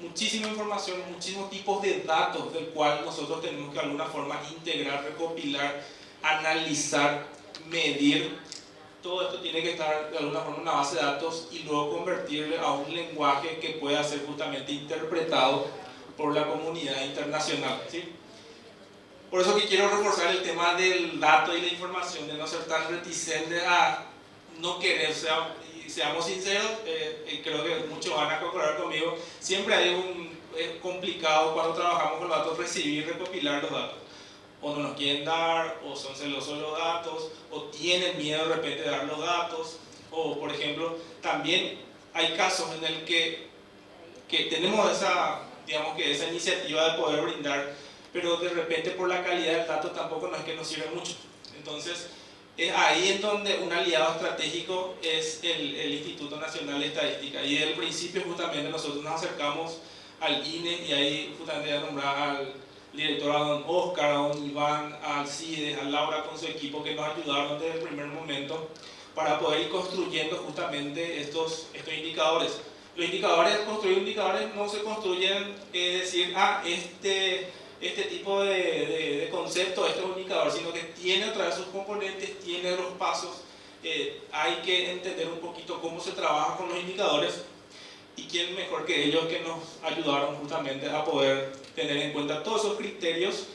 [SPEAKER 7] muchísima información, muchísimos tipos de datos del cual nosotros tenemos que de alguna forma integrar, recopilar, analizar, medir. Todo esto tiene que estar de alguna forma en una base de datos y luego convertirle a un lenguaje que pueda ser justamente interpretado por la comunidad internacional, ¿sí? Por eso que quiero reforzar el tema del dato y la información, de no ser tan reticente a no querer, o sea, seamos sinceros, creo que muchos van a concordar conmigo, siempre hay es complicado cuando trabajamos con los datos recibir, recopilar los datos. O no nos quieren dar, o son celosos los datos, o tienen miedo de repente de dar los datos, o por ejemplo, también hay casos en el que tenemos digamos que esa iniciativa de poder brindar, pero de repente por la calidad del dato tampoco no es que nos sirve mucho. Entonces, es ahí en donde un aliado estratégico es el Instituto Nacional de Estadística. Y desde el principio justamente nosotros nos acercamos al INE y ahí justamente a nombrar al director, a don Oscar, a don Iván, al CIDES, a Laura con su equipo que nos ayudaron desde el primer momento para poder ir construyendo justamente estos indicadores. Los indicadores, construir indicadores no se construyen decir, este tipo de concepto, este es un indicador, sino que tiene otra vez sus componentes, tiene los pasos. Hay que entender un poquito cómo se trabaja con los indicadores y quién mejor que ellos que nos ayudaron justamente a poder tener en cuenta todos esos criterios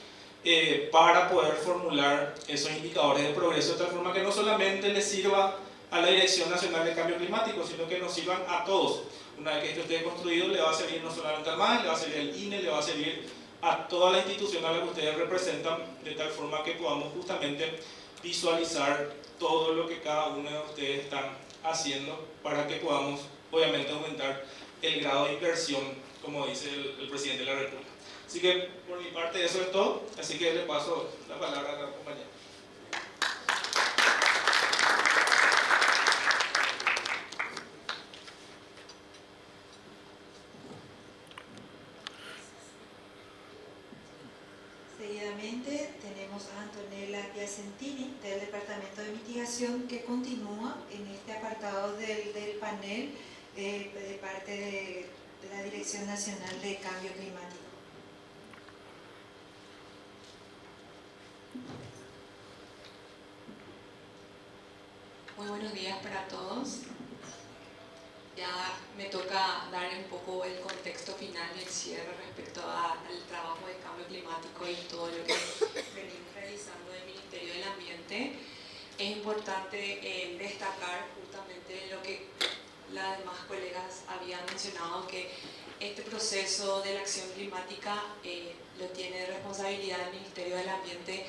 [SPEAKER 7] para poder formular esos indicadores de progreso de tal forma que no solamente les sirva a la Dirección Nacional de Cambio Climático, sino que nos sirvan a todos. Una vez que esto esté construido, le va a servir no solamente al MAE, le va a servir al INE, le va a servir a toda la institución a la que ustedes representan, de tal forma que podamos justamente visualizar todo lo que cada uno de ustedes están haciendo para que podamos obviamente aumentar el grado de inversión, como dice el presidente de la República. Así que por mi parte eso es todo, así que le paso la palabra a la compañera.
[SPEAKER 3] Seguidamente tenemos a Antonella Piacentini del Departamento de Mitigación que continúa en este apartado del panel de parte de la Dirección Nacional de Cambio Climático.
[SPEAKER 8] Muy buenos días para todos. Ya me toca dar un poco el contexto final y el cierre respecto al trabajo de cambio climático y todo lo que venimos realizando del Ministerio del Ambiente. Es importante destacar justamente lo que las demás colegas habían mencionado, que este proceso de la acción climática lo tiene de responsabilidad el Ministerio del Ambiente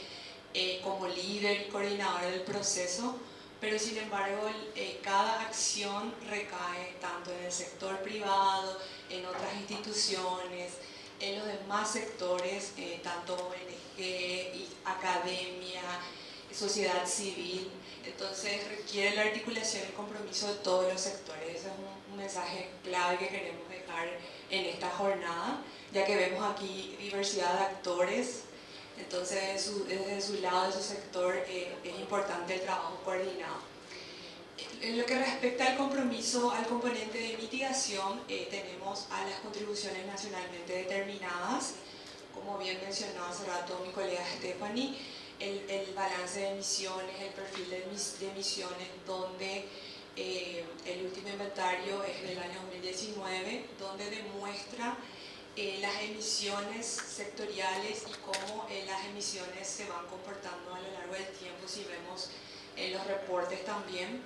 [SPEAKER 8] como líder y coordinador del proceso, pero sin embargo cada acción recae tanto en el sector privado, en otras instituciones, en los demás sectores, tanto ONG, academia, sociedad civil. Entonces requiere la articulación y el compromiso de todos los sectores. Ese es un mensaje clave que queremos dejar en esta jornada, ya que vemos aquí diversidad de actores. Entonces, desde su lado, de su sector, es importante el trabajo coordinado. En lo que respecta al compromiso, al componente de mitigación, tenemos a las contribuciones nacionalmente determinadas, como bien mencionó hace rato mi colega Stephanie, el balance de emisiones, el perfil de emisiones, donde el último inventario es del año 2019, donde demuestra las emisiones sectoriales y cómo las emisiones se van comportando a lo largo del tiempo, si vemos en los reportes también.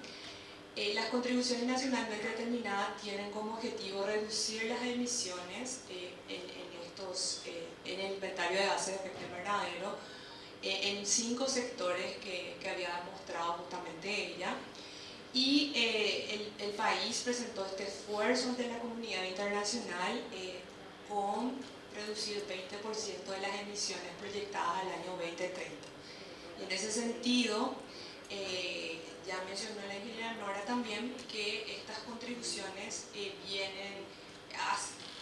[SPEAKER 8] Las contribuciones nacionalmente determinadas tienen como objetivo reducir las emisiones en el inventario de gases de efecto invernadero en 5 sectores que había mostrado justamente ella. Y el país presentó este esfuerzo ante la comunidad internacional con reducir 20% de las emisiones proyectadas al año 2030. Y en ese sentido, ya mencionó la ingeniera Nora también que estas contribuciones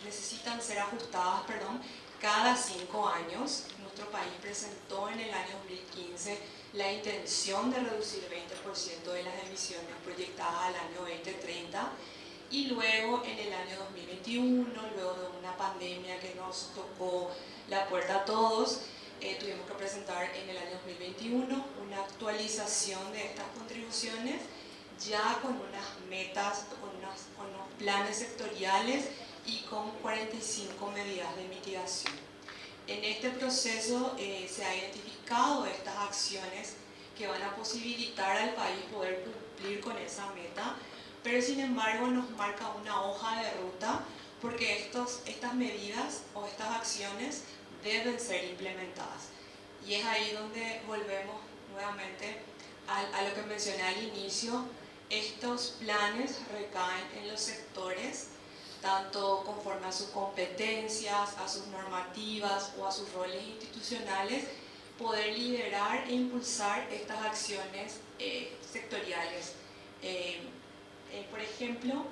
[SPEAKER 8] necesitan ser ajustadas cada 5 años. Nuestro país presentó en el año 2015 la intención de reducir 20% de las emisiones proyectadas al año 2030 y luego en el año 2021, luego de una pandemia que nos tocó la puerta a todos, tuvimos que presentar en el año 2021 una actualización de estas contribuciones ya con unas metas, con unos planes sectoriales y con 45 medidas de mitigación. En este proceso se han identificado estas acciones que van a posibilitar al país poder cumplir con esa meta, pero sin embargo nos marca una hoja de ruta porque estas medidas o estas acciones deben ser implementadas. Y es ahí donde volvemos nuevamente a lo que mencioné al inicio. Estos planes recaen en los sectores, tanto conforme a sus competencias, a sus normativas o a sus roles institucionales, poder liderar e impulsar estas acciones sectoriales. Por ejemplo,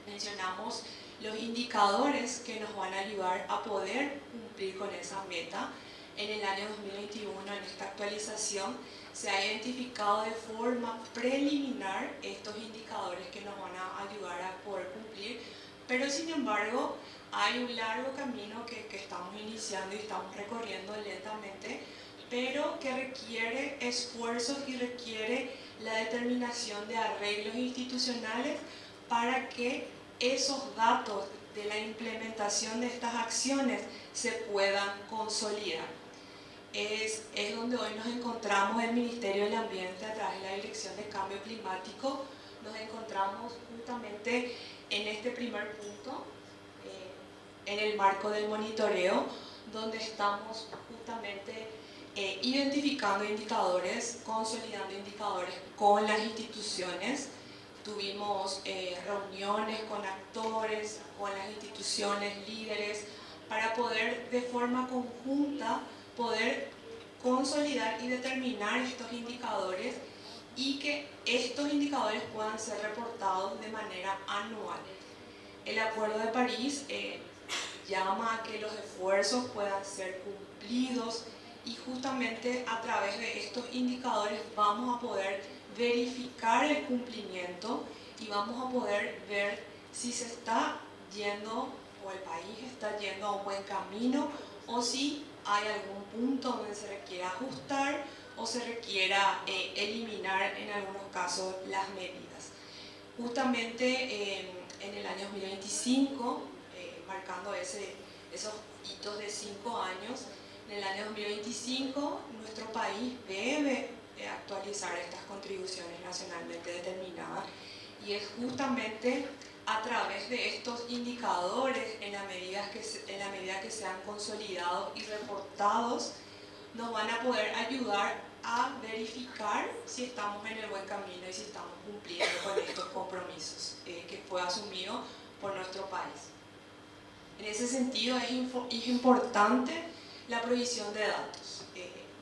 [SPEAKER 8] mencionamos los indicadores que nos van a ayudar a poder cumplir con esa meta. En el año 2021, en esta actualización, se ha identificado de forma preliminar estos indicadores que nos van a ayudar a poder cumplir, pero sin embargo hay un largo camino que estamos iniciando y estamos recorriendo lentamente, pero que requiere esfuerzos y requiere la determinación de arreglos institucionales para que esos datos de la implementación de estas acciones se puedan consolidar. Es donde hoy nos encontramos el Ministerio del Ambiente a través de la Dirección de Cambio Climático. Nos encontramos justamente en este primer punto, en el marco del monitoreo, donde estamos justamente identificando indicadores, consolidando indicadores con las instituciones. Tuvimos reuniones con actores, con las instituciones, líderes, para poder de forma conjunta poder consolidar y determinar estos indicadores y que estos indicadores puedan ser reportados de manera anual. El Acuerdo de París llama a que los esfuerzos puedan ser cumplidos y justamente a través de estos indicadores vamos a poder verificar el cumplimiento y vamos a poder ver si se está yendo o el país está yendo a un buen camino o si hay algún punto donde se requiera ajustar o se requiera eliminar en algunos casos las medidas. Justamente en el año 2025, marcando esos hitos de 5 años, en el año 2025 nuestro país debe actualizar estas contribuciones nacionalmente determinadas y es justamente a través de estos indicadores, en la medida que sean consolidados y reportados, nos van a poder ayudar a verificar si estamos en el buen camino y si estamos cumpliendo con estos compromisos que fue asumido por nuestro país. En ese sentido es importante la provisión de datos.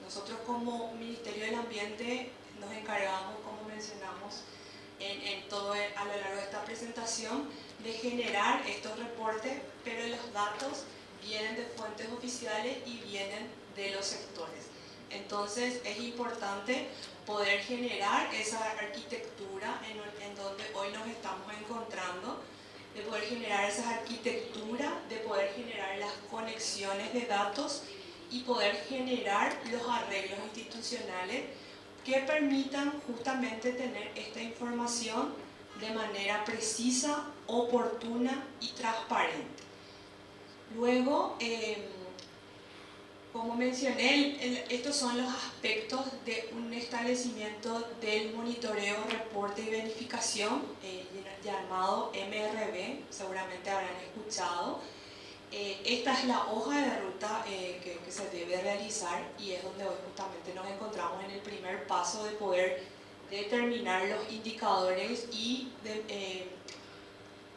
[SPEAKER 8] Nosotros como Ministerio del Ambiente nos encargamos, como mencionamos, a lo largo de esta presentación, de generar estos reportes, pero los datos vienen de fuentes oficiales y vienen de los sectores. Entonces es importante poder generar esa arquitectura en donde hoy nos estamos encontrando, de poder generar esa arquitectura, de poder generar las conexiones de datos y poder generar los arreglos institucionales que permitan justamente tener esta información de manera precisa, oportuna y transparente. Luego, como mencioné, estos son los aspectos de un establecimiento del monitoreo, reporte y verificación, llamado MRV, seguramente habrán escuchado. Esta es la hoja de ruta que se debe realizar y es donde hoy justamente nos encontramos en el primer paso de poder determinar los indicadores y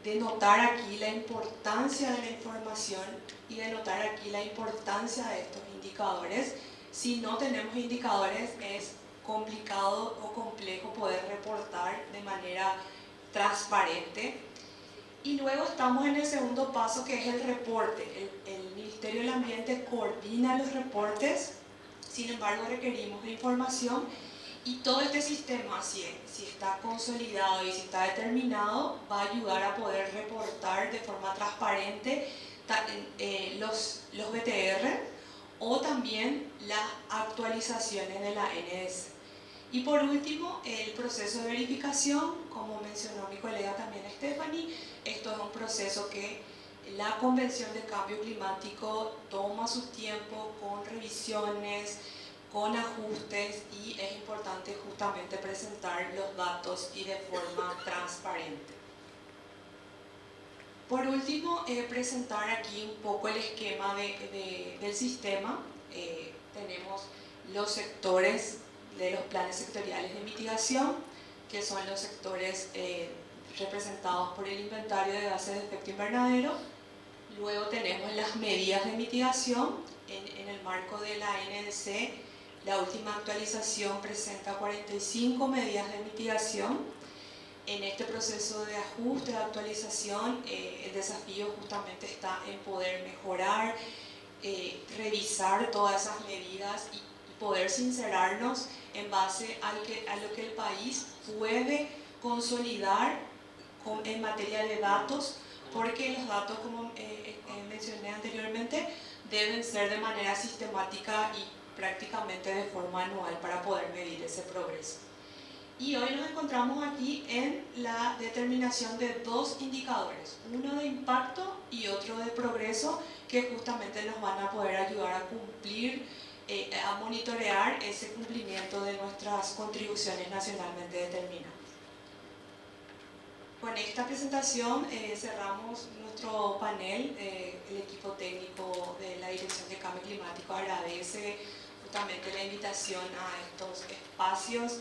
[SPEAKER 8] de notar aquí la importancia de la información y de notar aquí la importancia de estos indicadores. Si no tenemos indicadores es complicado o complejo poder reportar de manera transparente. Y luego estamos en el segundo paso, que es el reporte. El Ministerio del Ambiente coordina los reportes, sin embargo requerimos de información y todo este sistema, si está consolidado y si está determinado, va a ayudar a poder reportar de forma transparente los BTR o también las actualizaciones de la NDC. Y por último, el proceso de verificación, como mencionó mi colega también Stephanie, esto es un proceso que la Convención de Cambio Climático toma su tiempo con revisiones, con ajustes, y es importante justamente presentar los datos y de forma transparente. Por último, presentar aquí un poco el esquema del sistema. Tenemos los sectores de los planes sectoriales de mitigación, que son los sectores representados por el inventario de gases de efecto invernadero. Luego tenemos las medidas de mitigación en el marco de la NDC. La última actualización presenta 45 medidas de mitigación. En este proceso de ajuste, de actualización, el desafío justamente está en poder mejorar, revisar todas esas medidas y poder sincerarnos en base a lo que el país puede consolidar en materia de datos, porque los datos, como mencioné anteriormente, deben ser de manera sistemática y prácticamente de forma anual para poder medir ese progreso. Y hoy nos encontramos aquí en la determinación de dos indicadores, uno de impacto y otro de progreso, que justamente nos van a poder ayudar a cumplir, a monitorear ese cumplimiento de nuestras contribuciones nacionalmente determinadas. Con esta presentación cerramos nuestro panel. El equipo técnico de la Dirección de Cambio Climático agradece justamente la invitación a estos espacios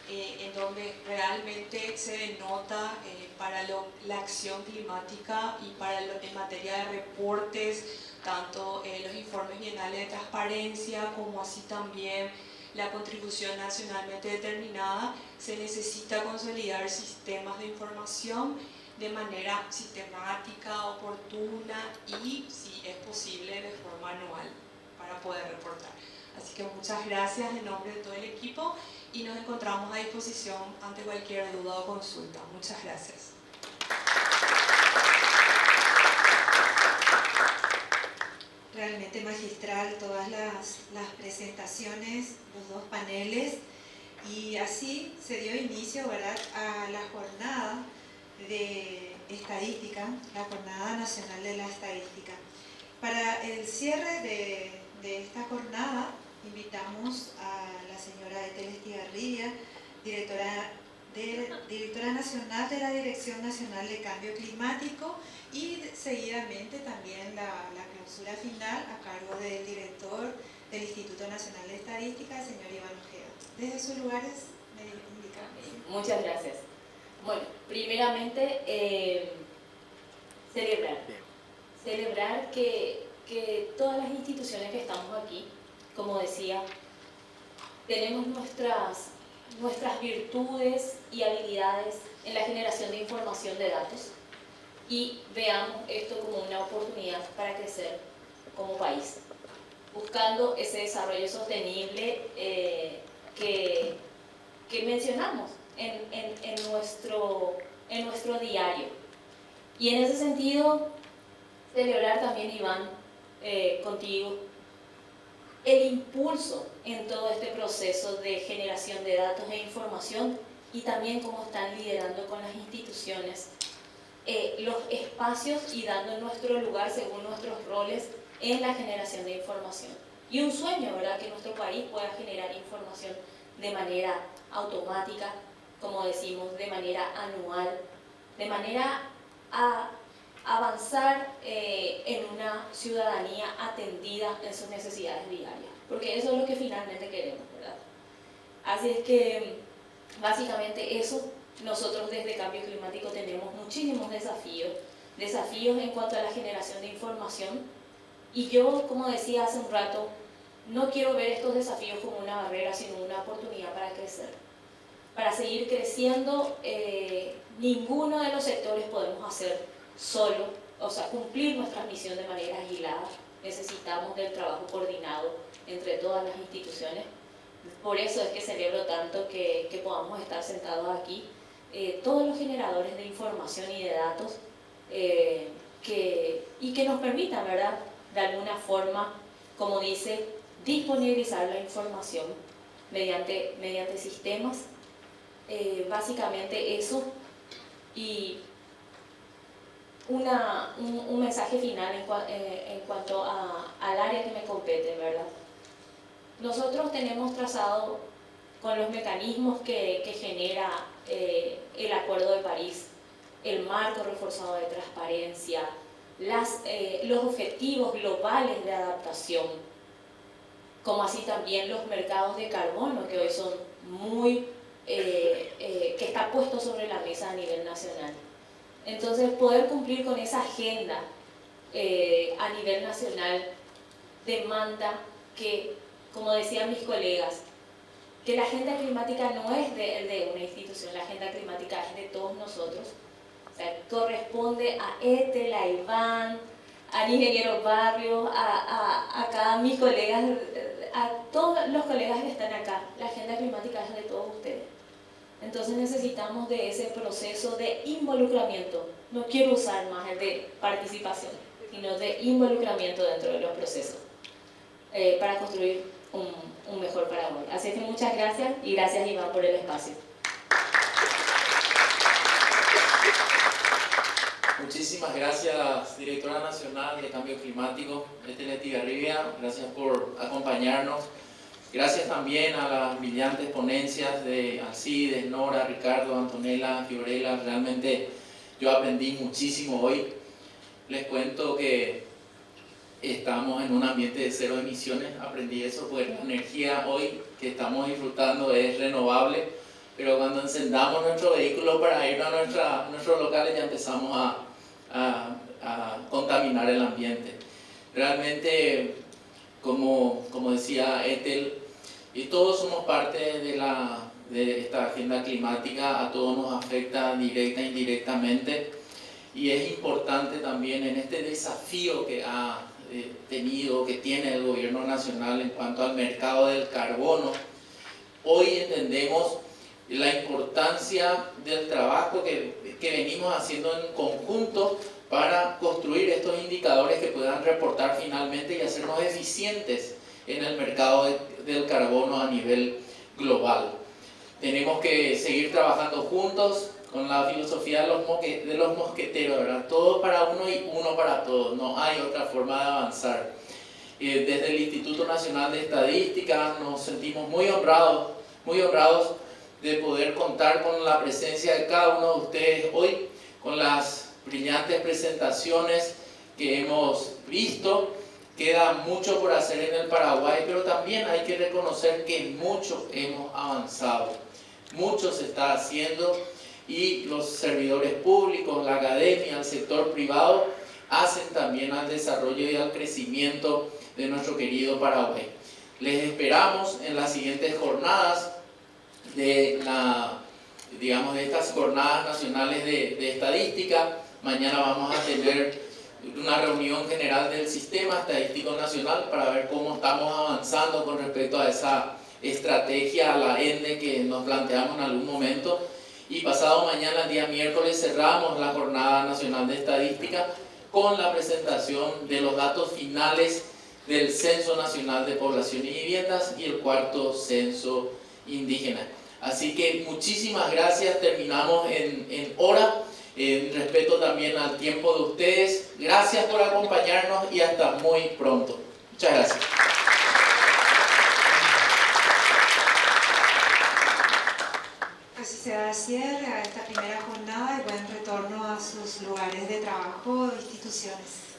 [SPEAKER 8] en donde realmente se denota para la acción climática y para en materia de reportes, tanto los informes bienales de transparencia como así también la contribución nacionalmente determinada. Se necesita consolidar sistemas de información de manera sistemática, oportuna y, si es posible, de forma anual para poder reportar. Así que muchas gracias en nombre de todo el equipo y nos encontramos a disposición ante cualquier duda o consulta. Muchas gracias.
[SPEAKER 3] Realmente magistral todas las presentaciones, los dos paneles, y así se dio inicio, ¿verdad?, a la jornada de estadística, la Jornada Nacional de la Estadística. Para el cierre de esta jornada invitamos a la señora Ethel Estigarribia, directora nacional de la Dirección Nacional de Cambio Climático, y seguidamente también la clausura final a cargo del director del Instituto Nacional de Estadística, el señor Iván Ojeda. Desde sus lugares me indican.
[SPEAKER 2] Muchas gracias. Bueno, primeramente celebrar que todas las instituciones que estamos aquí, como decía, tenemos nuestras virtudes y habilidades en la generación de información de datos y veamos esto como una oportunidad para crecer como país, buscando ese desarrollo sostenible que mencionamos en nuestro diario. Y en ese sentido, celebrar también, Iván, contigo, el impulso en todo este proceso de generación de datos e información y también cómo están liderando con las instituciones los espacios y dando nuestro lugar según nuestros roles en la generación de información. Y un sueño, ¿verdad?, que nuestro país pueda generar información de manera automática, como decimos, de manera anual, de manera a avanzar en una ciudadanía atendida en sus necesidades diarias, porque eso es lo que finalmente queremos, ¿verdad? Así es que básicamente eso, nosotros desde Cambio Climático tenemos muchísimos desafíos en cuanto a la generación de información, y yo, como decía hace un rato, no quiero ver estos desafíos como una barrera, sino una oportunidad para crecer. Para seguir creciendo, ninguno de los sectores podemos hacer solo, o sea, cumplir nuestra misión de manera aislada. Necesitamos del trabajo coordinado entre todas las instituciones. Por eso es que celebro tanto que podamos estar sentados aquí, todos los generadores de información y de datos, y que nos permitan, ¿verdad?, de alguna forma, como dice, disponibilizar la información mediante sistemas. Básicamente eso, y un mensaje final en cuanto al área que me compete, ¿verdad? Nosotros tenemos trazado con los mecanismos que genera el Acuerdo de París, el marco reforzado de transparencia, los objetivos globales de adaptación, como así también los mercados de carbono, que hoy son que está puesto sobre la mesa a nivel nacional. Entonces, poder cumplir con esa agenda a nivel nacional demanda que, como decían mis colegas, que la agenda climática no es de una institución, la agenda climática es de todos nosotros. O sea, corresponde a Ethel, a Iván, al ingeniero Barrio, a mis colegas, a todos los colegas que están acá. La agenda climática es de todos ustedes. Entonces necesitamos de ese proceso de involucramiento. No quiero usar más el de participación, sino de involucramiento dentro de los procesos para construir un mejor Paraguay. Así que muchas gracias, y gracias, Iván, por el espacio.
[SPEAKER 1] Muchísimas gracias, directora nacional de Cambio Climático, Ethel Estigarribia. Gracias por acompañarnos. Gracias también a las brillantes ponencias de Alcides, Nora, Ricardo, Antonella, Fiorella. Realmente yo aprendí muchísimo hoy. Les cuento que estamos en un ambiente de cero emisiones. Aprendí eso, pues la energía hoy que estamos disfrutando es renovable, pero cuando encendamos nuestro vehículo para ir a nuestros locales ya empezamos a contaminar el ambiente. Realmente, como decía Ethel, y todos somos parte de esta agenda climática, a todos nos afecta directa e indirectamente, y es importante también en este desafío que que tiene el gobierno nacional en cuanto al mercado del carbono. Hoy entendemos la importancia del trabajo que venimos haciendo en conjunto para construir estos indicadores que puedan reportar finalmente y hacernos eficientes en el mercado del carbono a nivel global. Tenemos que seguir trabajando juntos con la filosofía de los mosqueteros, ¿verdad? Todo para uno y uno para todos. No hay otra forma de avanzar. Desde el Instituto Nacional de Estadística nos sentimos muy honrados de poder contar con la presencia de cada uno de ustedes hoy, con las brillantes presentaciones que hemos visto. Queda mucho por hacer en el Paraguay, pero también hay que reconocer que mucho hemos avanzado, mucho se está haciendo, y los servidores públicos, la academia, el sector privado hacen también al desarrollo y al crecimiento de nuestro querido Paraguay. Les esperamos en las siguientes jornadas de estas jornadas nacionales de estadística. Mañana vamos a tener una reunión general del Sistema Estadístico Nacional para ver cómo estamos avanzando con respecto a esa estrategia, a la ENDE que nos planteamos en algún momento. Y pasado mañana, el día miércoles, cerramos la Jornada Nacional de Estadística con la presentación de los datos finales del Censo Nacional de Población y Viviendas y el cuarto Censo Indígena. Así que muchísimas gracias, terminamos en hora respeto también al tiempo de ustedes. Gracias por acompañarnos y hasta muy pronto. Muchas gracias.
[SPEAKER 3] Así se da cierre a esta primera jornada y buen retorno a sus lugares de trabajo e instituciones.